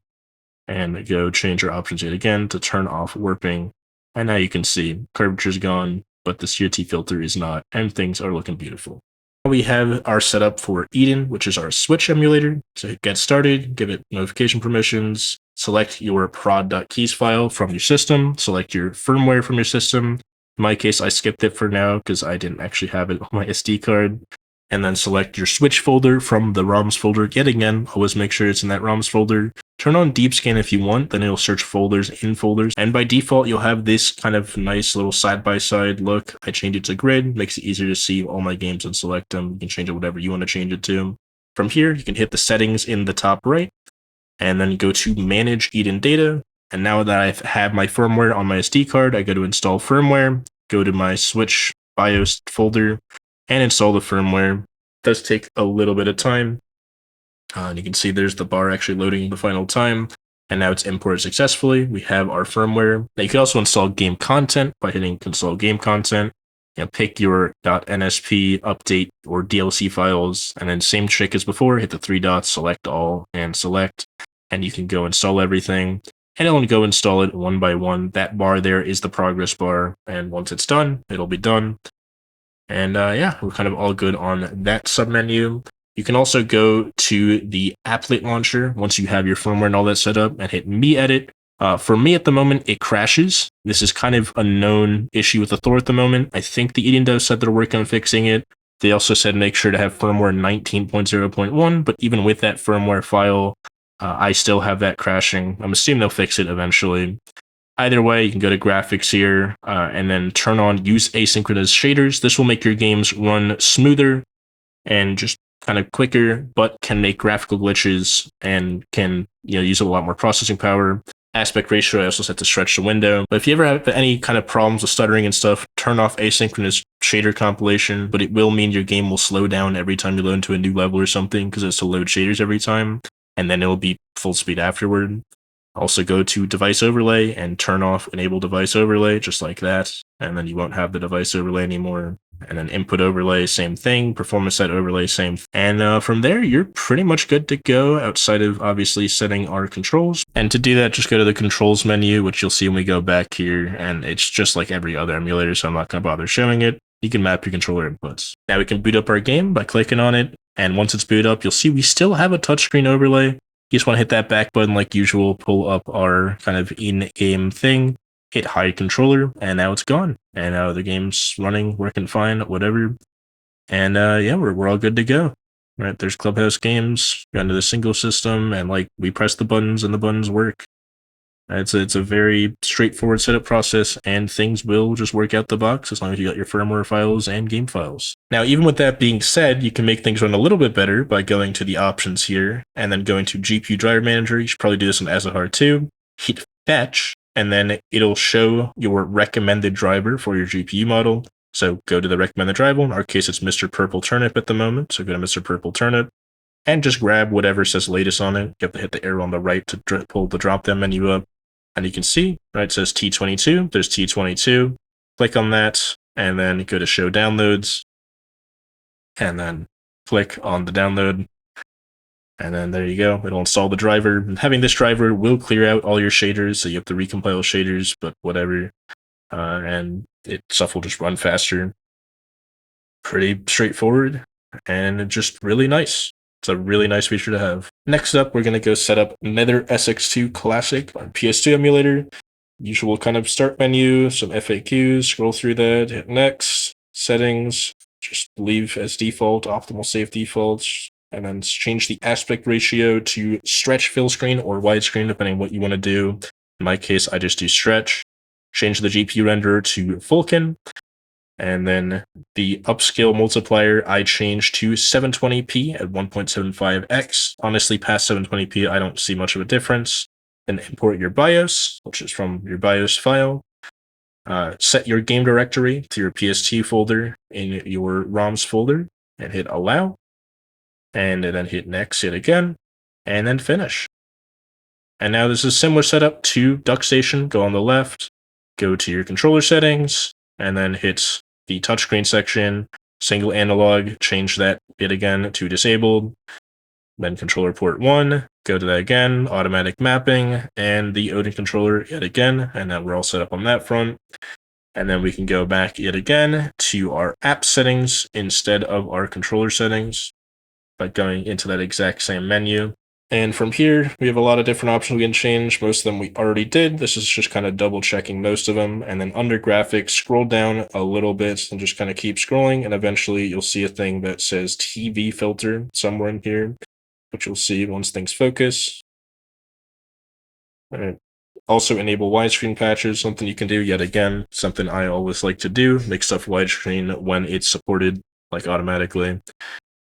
and go change our options yet again to turn off warping. And now you can see curvature's gone, but the CRT filter is not, and things are looking beautiful. We have our setup for Eden, which is our Switch emulator. So get started, give it notification permissions, select your prod.keys file from your system, select your firmware from your system. In my case, I skipped it for now because I didn't actually have it on my SD card. And then select your Switch folder from the ROMs folder. Yet again, always make sure it's in that ROMs folder. Turn on Deep Scan if you want, then it'll search folders in folders. And by default, you'll have this kind of nice little side-by-side look. I changed it to grid, makes it easier to see all my games and select them. You can change it whatever you want to change it to. From here, you can hit the settings in the top right, and then go to Manage Eden Data. And now that I've had my firmware on my SD card, I go to Install Firmware, go to my Switch BIOS folder, and install the firmware. It does take a little bit of time. And you can see there's the bar actually loading the final time. And now it's imported successfully. We have our firmware. Now you can also install game content by hitting Install Game Content. Pick your .nsp, update, or DLC files. And then same trick as before, hit the three dots, select all, and select. And you can go install everything. And it'll go install it one by one. That bar there is the progress bar. And once it's done, it'll be done. And yeah, we're kind of all good on that submenu. You can also go to the applet launcher once you have your firmware and all that set up and hit Me Edit. For me at the moment, it crashes. This is kind of a known issue with the Thor at the moment. I think the Eden devs said they're working on fixing it. They also said make sure to have firmware 19.0.1, but even with that firmware file, I still have that crashing. I'm assuming they'll fix it eventually. Either way, you can go to graphics here and then turn on use asynchronous shaders. This will make your games run smoother and just kind of quicker, but can make graphical glitches and can use a lot more processing power. Aspect ratio, I also set to stretch the window. But if you ever have any kind of problems with stuttering and stuff, turn off asynchronous shader compilation, but it will mean your game will slow down every time you load into a new level or something because it's to load shaders every time, and then it'll be full speed afterward. Also go to device overlay and turn off enable device overlay just like that, and then you won't have the device overlay anymore. And then input overlay, same thing. Performance set overlay, same. And from there, you're pretty much good to go outside of obviously setting our controls. And to do that, just go to the controls menu, which you'll see when we go back here. And it's just like every other emulator, so I'm not going to bother showing it. You can map your controller inputs. Now we can boot up our game by clicking on it. And once it's booted up, you'll see we still have a touchscreen overlay. You just want to hit that back button like usual, pull up our kind of in-game thing, hit hide controller, and now it's gone. And now the game's running, working fine, whatever. And yeah, we're all good to go. Right, there's Clubhouse Games, got into the single system, and like we press the buttons and the buttons work. It's a very straightforward setup process, and things will just work out the box as long as you got your firmware files and game files. Now, even with that being said, you can make things run a little bit better by going to the options here, and then going to GPU Driver Manager. You should probably do this on Azahar too. Hit Fetch, and then it'll show your recommended driver for your GPU model. So go to the recommended driver. In our case, it's Mr. Purple Turnip at the moment, so go to Mr. Purple Turnip. And just grab whatever says latest on it. You have to hit the arrow on the right to pull the drop-down menu up. And you can see, right, it says T22, there's T22. Click on that, and then go to Show Downloads. And then click on the download. And then there you go, it'll install the driver. And having this driver will clear out all your shaders, so you have to recompile shaders, but whatever. And stuff will just run faster. Pretty straightforward, and just really nice. It's a really nice feature to have. Next up, we're going to go set up Nether SX2 Classic on PS2 emulator. Usual kind of start menu, some FAQs, scroll through that, hit next, settings, just leave as default, optimal save defaults, and then change the aspect ratio to stretch, fill screen, or widescreen, depending on what you want to do. In my case, I just do stretch. change the GPU renderer to Vulkan. And then the upscale multiplier I changed to 720p at 1.75x. Honestly, past 720p, I don't see much of a difference. Then import your BIOS, which is from your BIOS file. Set your game directory to your PST folder in your ROMs folder and hit allow. And then hit next, hit again, and then finish. And now this is similar setup to Duckstation. Go on the left, go to your controller settings, and then hit the touchscreen section, single analog, change that bit again to disabled. Then controller port 1, go to that again, automatic mapping, and the Odin controller yet again, and then we're all set up on that front. And then we can go back yet again to our app settings instead of our controller settings by going into that exact same menu. And from here, we have a lot of different options we can change. Most of them we already did. This is just kind of double checking most of them. And then under graphics, scroll down a little bit and just kind of keep scrolling. And eventually you'll see a thing that says TV filter somewhere in here, which you'll see once things focus. All right. Also enable widescreen patches, something you can do yet again, something I always like to do, make stuff widescreen when it's supported, like automatically.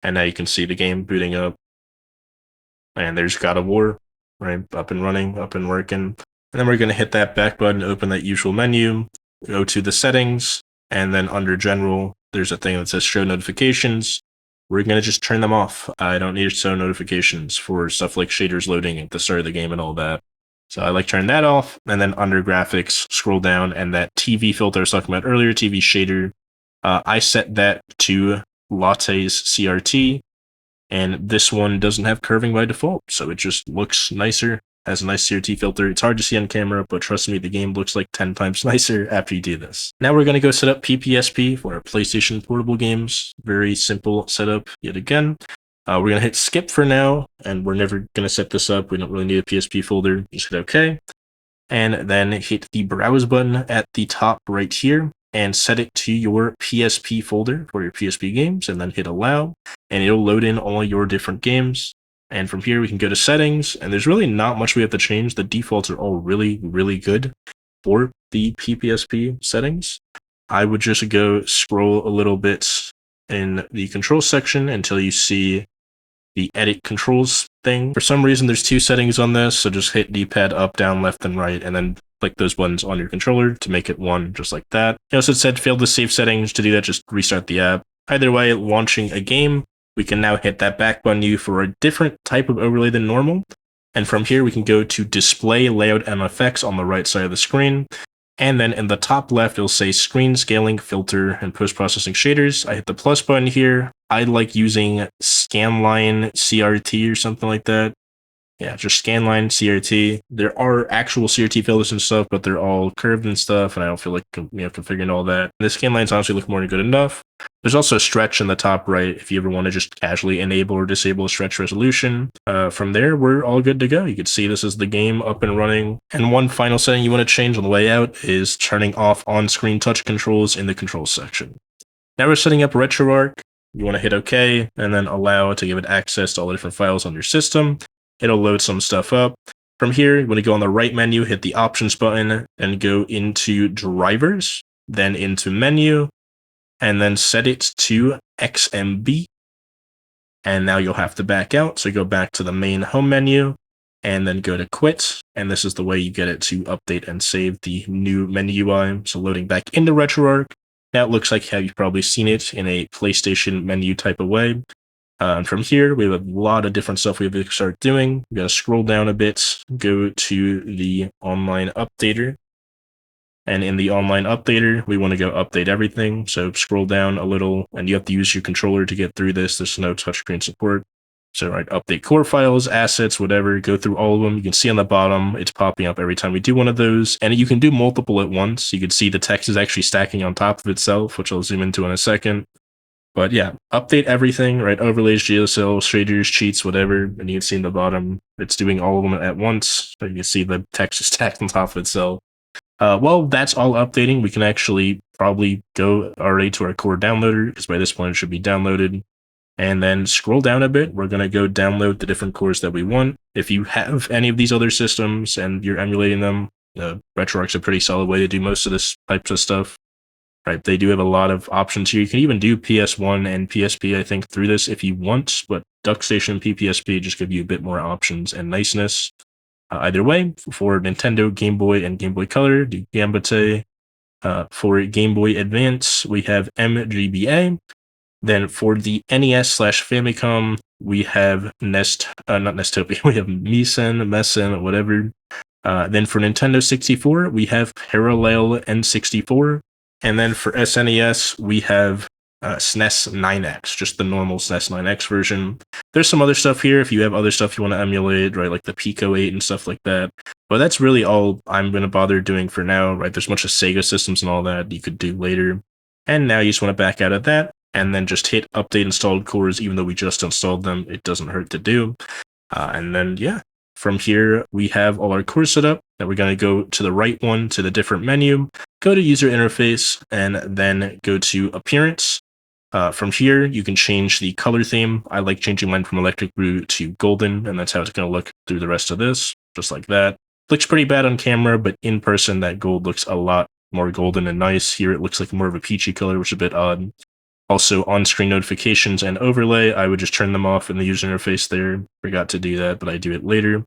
And now you can see the game booting up. And there's God of War, right? Up and running, up and working. And then we're going to hit that back button, open that usual menu, go to the settings, and then under general, there's a thing that says show notifications. We're going to just turn them off. I don't need to show notifications for stuff like shaders loading at the start of the game and all that. So I like turn that off. And then under graphics, scroll down, and that TV filter I was talking about earlier, TV shader, I set that to Latte's CRT. And this one doesn't have curving by default, so it just looks nicer, has a nice CRT filter. It's hard to see on camera, but trust me, the game looks like 10 times nicer after you do this. Now we're going to go set up PPSP for our PlayStation portable games. Very simple setup yet again. We're going to hit skip for now, and we're never going to set this up. We don't really need a PSP folder. Just hit OK. And then hit the browse button at the top right here and set it to your PSP folder for your PSP games, and then hit allow, and it'll load in all your different games. And from here, we can go to settings, and there's really not much we have to change. The defaults are all really, really good for the PPSP settings. I would just go scroll a little bit in the control section until you see the edit controls thing. For some reason, there's two settings on this, so just hit D-pad up, down, left, and right, and then click those buttons on your controller to make it one, just like that. You also said failed to save settings. To do that, just restart the app. Either way, launching a game, we can now hit that back button for a different type of overlay than normal. And from here, we can go to display layout and effects on the right side of the screen. And then in the top left, it'll say screen scaling, filter, and post-processing shaders. I hit the plus button here. I like using Scanline CRT or something like that. Yeah, just Scanline CRT. There are actual CRT filters and stuff, but they're all curved and stuff, and I don't feel like configuring all that. The Scanlines honestly look more than good enough. There's also a stretch in the top right if you ever want to just casually enable or disable a stretch resolution. From there, we're all good to go. You can see this is the game up and running. And one final setting you want to change on the way out is turning off on-screen touch controls in the controls section. Now we're setting up RetroArch. You want to hit OK, and then allow to give it access to all the different files on your system. It'll load some stuff up. From here, you want to go on the right menu, hit the options button, and go into drivers, then into menu, and then set it to XMB. And now you'll have to back out. So go back to the main home menu and then go to quit. And this is the way you get it to update and save the new menu UI. So loading back into RetroArch. Now it looks like how you've probably seen it in a PlayStation menu type of way. And from here, we have a lot of different stuff we have to start doing. We got to scroll down a bit, go to the online updater. And in the online updater, we want to go update everything. So scroll down a little, and you have to use your controller to get through this. There's no touchscreen support. So right, update core files, assets, whatever, go through all of them. You can see on the bottom, it's popping up every time we do one of those. And you can do multiple at once. You can see the text is actually stacking on top of itself, which I'll zoom into in a second. But yeah, update everything, right? Overlays, GSL, shaders, cheats, whatever. And you can see in the bottom, it's doing all of them at once. So you can see the text is stacked on top of itself. Well, that's all updating. We can actually probably go already to our core downloader, because by this point it should be downloaded. And then scroll down a bit. We're going to go download the different cores that we want. If you have any of these other systems and you're emulating them, RetroArch's a pretty solid way to do most of this types of stuff. Right, they do have a lot of options here. You can even do PS1 and PSP, I think, through this if you want, but Duckstation and PPSP just give you a bit more options and niceness. Either way, for Nintendo, Game Boy, and Game Boy Color, do Gambate. For Game Boy Advance, we have MGBA. Then for the NES/Famicom, we have not Nestopia, we have Messen, whatever. Then for Nintendo 64, we have Parallel N64. And then for SNES, we have SNES 9X, just the normal SNES 9X version. There's some other stuff here if you have other stuff you want to emulate, right, like the Pico 8 and stuff like that. But that's really all I'm going to bother doing for now, right? There's a bunch of Sega systems and all that you could do later. And now you just want to back out of that and then just hit update installed cores, even though we just installed them. It doesn't hurt to do. And then, yeah. From here, we have all our cores set up. Now we're going to go to the right one to the different menu, go to user interface, and then go to appearance. From here, you can change the color theme. I like changing mine from electric blue to golden, and that's how it's going to look through the rest of this, just like that. Looks pretty bad on camera, but in person, that gold looks a lot more golden and nice. Here, it looks like more of a peachy color, which is a bit odd. Also, on-screen notifications and overlay, I would just turn them off in the user interface there. Forgot to do that, but I do it later.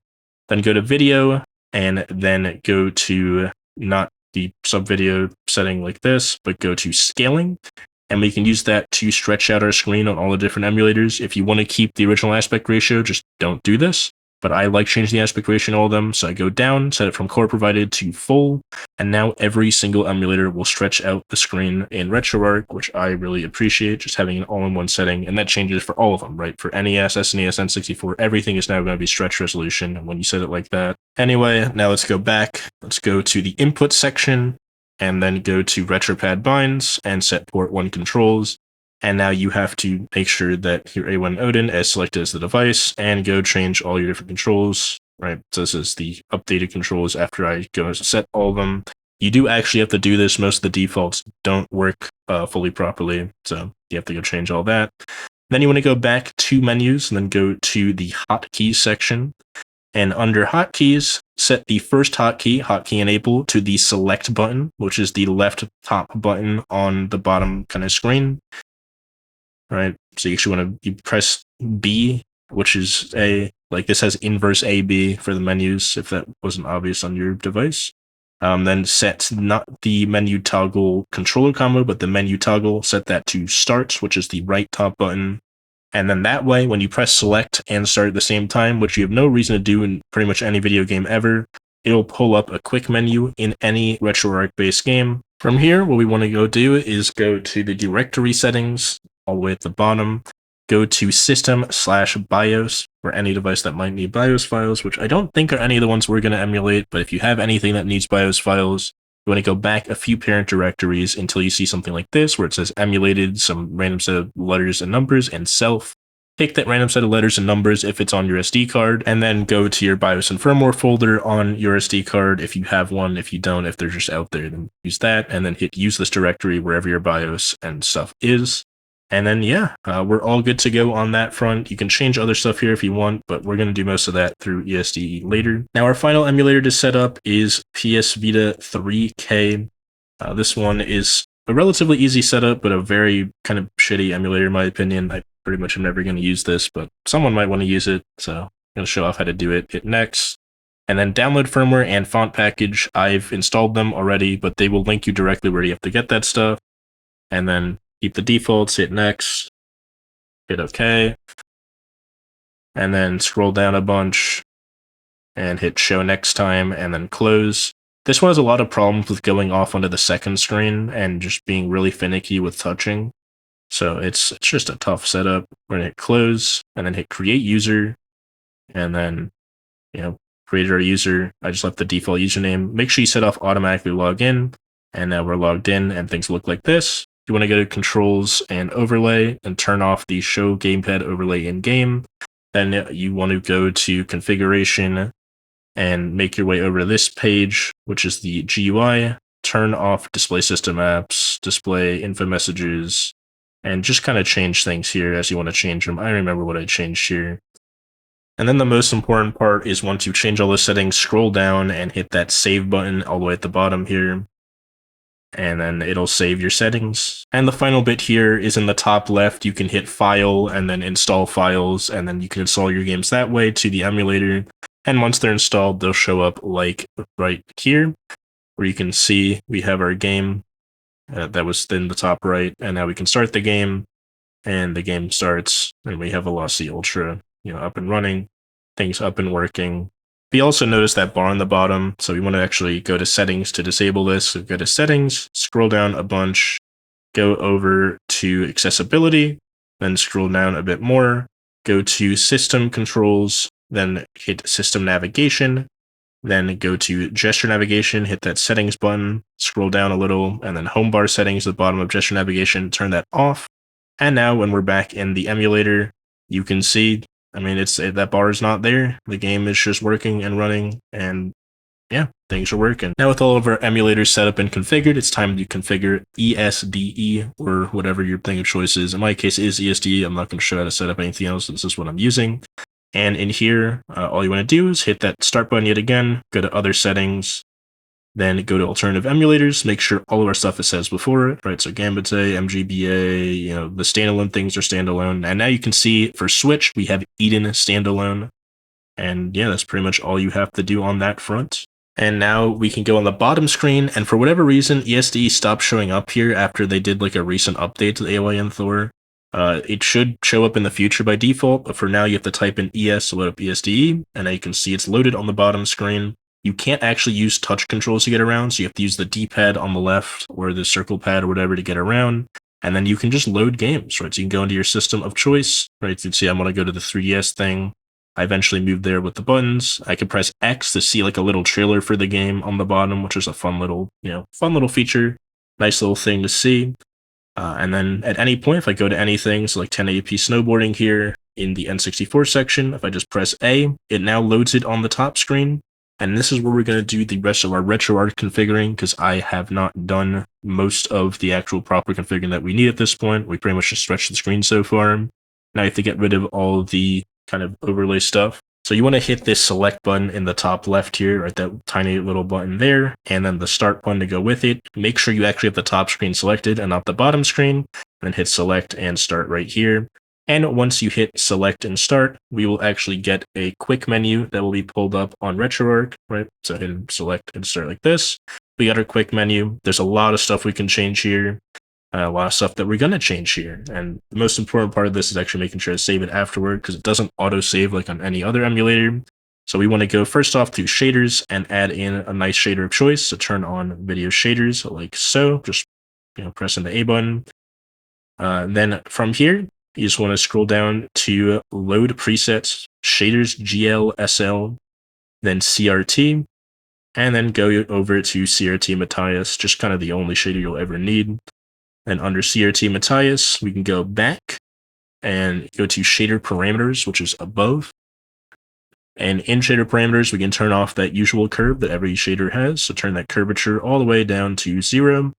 Then go to video, and then go to not the sub-video setting like this, but go to scaling. And we can use that to stretch out our screen on all the different emulators. If you want to keep the original aspect ratio, just don't do this. But I like changing the aspect ratio in all of them, so I go down, set it from core provided to full, and now every single emulator will stretch out the screen in RetroArch, which I really appreciate, just having an all-in-one setting, and that changes for all of them, right? For NES, SNES, N64, everything is now going to be stretch resolution when you set it like that. Anyway, now let's go back. Let's go to the input section, and then go to RetroPad binds, and set port 1 controls. And now you have to make sure that your A1 Odin is selected as the device and go change all your different controls, right? So this is the updated controls after I go set all of them. You do actually have to do this. Most of the defaults don't work fully properly, so you have to go change all that. Then you want to go back 2 menus and then go to the hotkeys section. And under hotkeys, set the first hotkey enable, to the select button, which is the left top button on the bottom kind of screen. Right, so you actually want to press B, which is like this has inverse AB for the menus, if that wasn't obvious on your device. Then set not the menu toggle controller combo, but the menu toggle, set that to start, which is the right top button. And then that way, when you press select and start at the same time, which you have no reason to do in pretty much any video game ever, it'll pull up a quick menu in any RetroArch-based game. From here, what we want to go do is go to the directory settings, all the way at the bottom, go to system/BIOS for any device that might need BIOS files, which I don't think are any of the ones we're going to emulate, but if you have anything that needs BIOS files, you want to go back a few parent directories until you see something like this, where it says emulated, some random set of letters and numbers, and self. Pick that random set of letters and numbers if it's on your SD card, and then go to your BIOS and firmware folder on your SD card if you have one. If you don't, if they're just out there, then use that, and then hit use this directory wherever your BIOS and stuff is. And then, yeah, we're all good to go on that front. You can change other stuff here if you want, but we're going to do most of that through ESDE later. Now, our final emulator to set up is PSVita 3K. This one is a relatively easy setup, but a very kind of shitty emulator, in my opinion. I pretty much am never going to use this, but someone might want to use it, so I'm going to show off how to do it. Hit next, and then download firmware and font package. I've installed them already, but they will link you directly where you have to get that stuff. And then keep the defaults, hit next, hit OK, and then scroll down a bunch and hit show next time and then close. This one has a lot of problems with going off onto the second screen and just being really finicky with touching. So it's just a tough setup. We're gonna hit close and then hit create user, and then, create our user. I just left the default username. Make sure you set off automatically log in, and now we're logged in and things look like this. You want to go to controls and overlay and turn off the show gamepad overlay in game. Then you want to go to configuration and make your way over to this page, which is the GUI. Turn off display system apps, display info messages, and just kind of change things here as you want to change them. I remember what I changed here. And then the most important part is once you change all the settings, scroll down and hit that save button all the way at the bottom here. And then it'll save your settings. And the final bit here is in the top left. You can hit file and then install files, and then you can install your games that way to the emulator. And once they're installed, they'll show up like right here, where you can see we have our game that was in the top right. And now we can start the game, and the game starts, and we have Velocity Ultra, up and running, things up and working. We also notice that bar on the bottom, so we want to actually go to settings to disable this. So go to settings, scroll down a bunch, go over to accessibility, then scroll down a bit more, go to system controls, then hit system navigation, then go to gesture navigation, hit that settings button, scroll down a little, and then home bar settings at the bottom of gesture navigation, turn that off. And now when we're back in the emulator, you can see, that bar is not there. The game is just working and running, and yeah, things are working. Now with all of our emulators set up and configured, it's time to configure ESDE or whatever your thing of choice is. In my case, it is ESDE. I'm not going to show how to set up anything else. This is what I'm using. And in here, all you want to do is hit that start button yet again, go to other settings, then go to alternative emulators, make sure all of our stuff is as before it, right? So Gamecube, MGBA, the standalone things are standalone. And now you can see for Switch, we have Eden standalone. And yeah, that's pretty much all you have to do on that front. And now we can go on the bottom screen, and for whatever reason, ESDE stopped showing up here after they did like a recent update to the Ayn Thor. It should show up in the future by default, but for now you have to type in ES to load up ESDE, and now you can see it's loaded on the bottom screen. You can't actually use touch controls to get around, so you have to use the D-pad on the left or the circle pad or whatever to get around, and then you can just load games, right? So you can go into your system of choice, right? You can see I'm going to go to the 3DS thing. I eventually moved there with the buttons. I could press X to see like a little trailer for the game on the bottom, which is a fun little feature. Nice little thing to see. And then at any point, if I go to anything, so like 1080p snowboarding here in the N64 section, if I just press A, it now loads it on the top screen. And this is where we're going to do the rest of our RetroArch configuring, because I have not done most of the actual proper configuring that we need at this point. We pretty much just stretched the screen so far. Now you have to get rid of all of the kind of overlay stuff. So you want to hit this select button in the top left here, right, that tiny little button there, and then the start button to go with it. Make sure you actually have the top screen selected and not the bottom screen, and then hit select and start right here. And once you hit select and start, we will actually get a quick menu that will be pulled up on RetroArch, right? So hit select and start like this. We got our quick menu. There's a lot of stuff we can change here. A lot of stuff that we're going to change here. And the most important part of this is actually making sure to save it afterward, because it doesn't auto-save like on any other emulator. So we want to go first off to shaders and add in a nice shader of choice. So turn on video shaders like so, just pressing the A button. Then from here, you just want to scroll down to load presets, shaders GL, SL, then CRT, and then go over to CRT Matthias, just kind of the only shader you'll ever need. And under CRT Matthias, we can go back and go to shader parameters, which is above. And in shader parameters, we can turn off that usual curve that every shader has. So turn that curvature all the way down to 0.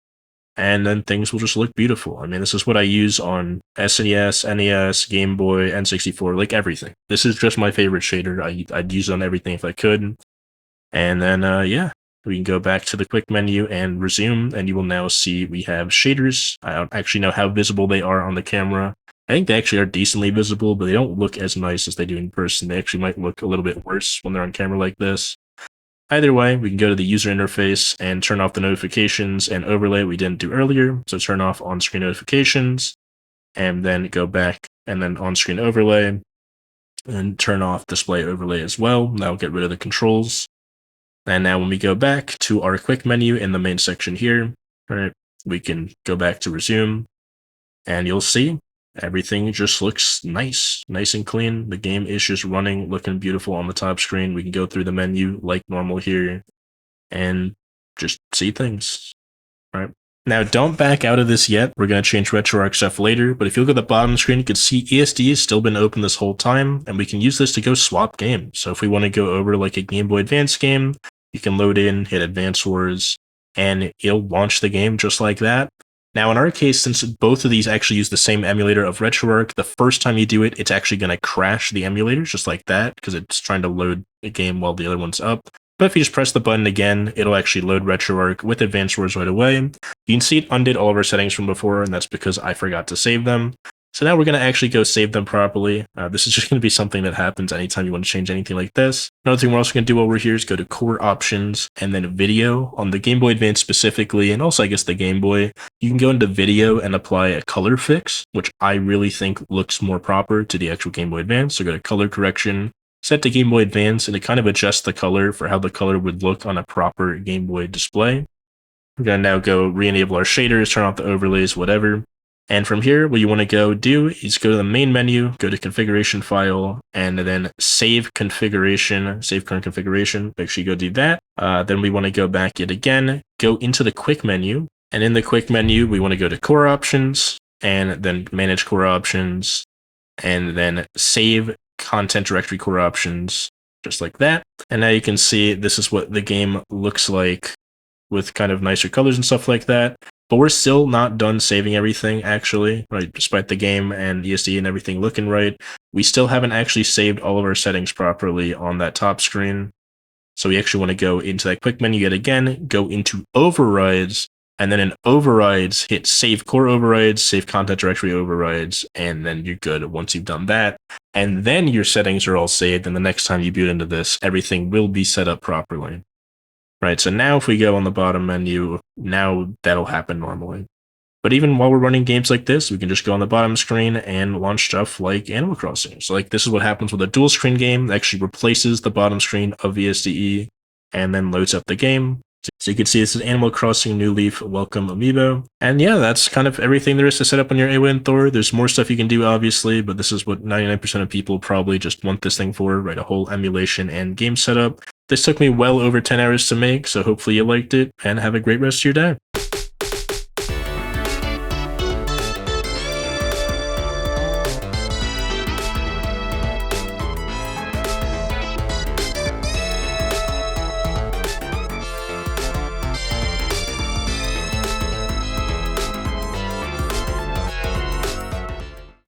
And then things will just look beautiful. This is what I use on SNES, NES, Game Boy, N64, like everything. This is just my favorite shader. I'd use it on everything if I could. And then, yeah. We can go back to the quick menu and resume, and you will now see we have shaders. I don't actually know how visible they are on the camera. I think they actually are decently visible, but they don't look as nice as they do in person. They actually might look a little bit worse when they're on camera like this. Either way, we can go to the user interface and turn off the notifications and overlay we didn't do earlier. So turn off on-screen notifications, and then go back and then on-screen overlay, and turn off display overlay as well. That'll get rid of the controls. And now when we go back to our quick menu in the main section here, right, we can go back to resume, and you'll see everything just looks nice and clean. The game is just running, looking beautiful on the top screen. We can go through the menu like normal here and just see things, right? Now, don't back out of this yet. We're going to change RetroArch stuff later, but if you look at the bottom screen, you can see ESDE has still been open this whole time, and we can use this to go swap games. So if we want to go over like a Game Boy Advance game, you can load in, hit Advance Wars, and it'll launch the game just like that. Now, in our case, since both of these actually use the same emulator of RetroArch, the first time you do it, it's actually going to crash the emulator just like that because it's trying to load a game while the other one's up. But if you just press the button again, it'll actually load RetroArch with advanced words right away. You can see it undid all of our settings from before, and that's because I forgot to save them. So now we're going to actually go save them properly. This is just going to be something that happens anytime you want to change anything like this. Another thing we're also going to do while we're here is go to Core Options and then Video on the Game Boy Advance specifically, and also I guess the Game Boy. You can go into Video and apply a color fix, which I really think looks more proper to the actual Game Boy Advance. So go to Color Correction, set to Game Boy Advance, and it kind of adjusts the color for how the color would look on a proper Game Boy display. We're going to now go re-enable our shaders, turn off the overlays, whatever. And from here, what you want to do is go to the main menu, go to Configuration File, and then Save Configuration, Save Current Configuration. Make sure you go do that. Then we want to go back yet again, go into the Quick menu, and in the Quick menu, we want to go to Core Options, and then Manage Core Options, and then Save Content Directory Core Options, just like that. And now you can see this is what the game looks like with kind of nicer colors and stuff like that. But we're still not done saving everything, actually, right? Despite the game and ESDE and everything looking right, we still haven't actually saved all of our settings properly on that top screen. So we actually want to go into that quick menu yet again, go into Overrides, and then in Overrides, hit Save Core Overrides, Save Content Directory Overrides, and then you're good once you've done that. And then your settings are all saved, and the next time you boot into this, everything will be set up properly. Right, so now if we go on the bottom menu, now that'll happen normally. But even while we're running games like this, we can just go on the bottom screen and launch stuff like Animal Crossing. So like this is what happens with a dual screen game that actually replaces the bottom screen of ESDE and then loads up the game. So you can see this is Animal Crossing New Leaf Welcome Amiibo. And yeah, that's kind of everything there is to set up on your Ayn Thor. There's more stuff you can do, obviously, but this is what 99% of people probably just want this thing for, right? A whole emulation and game setup. This took me well over 10 hours to make, so hopefully you liked it, and have a great rest of your day.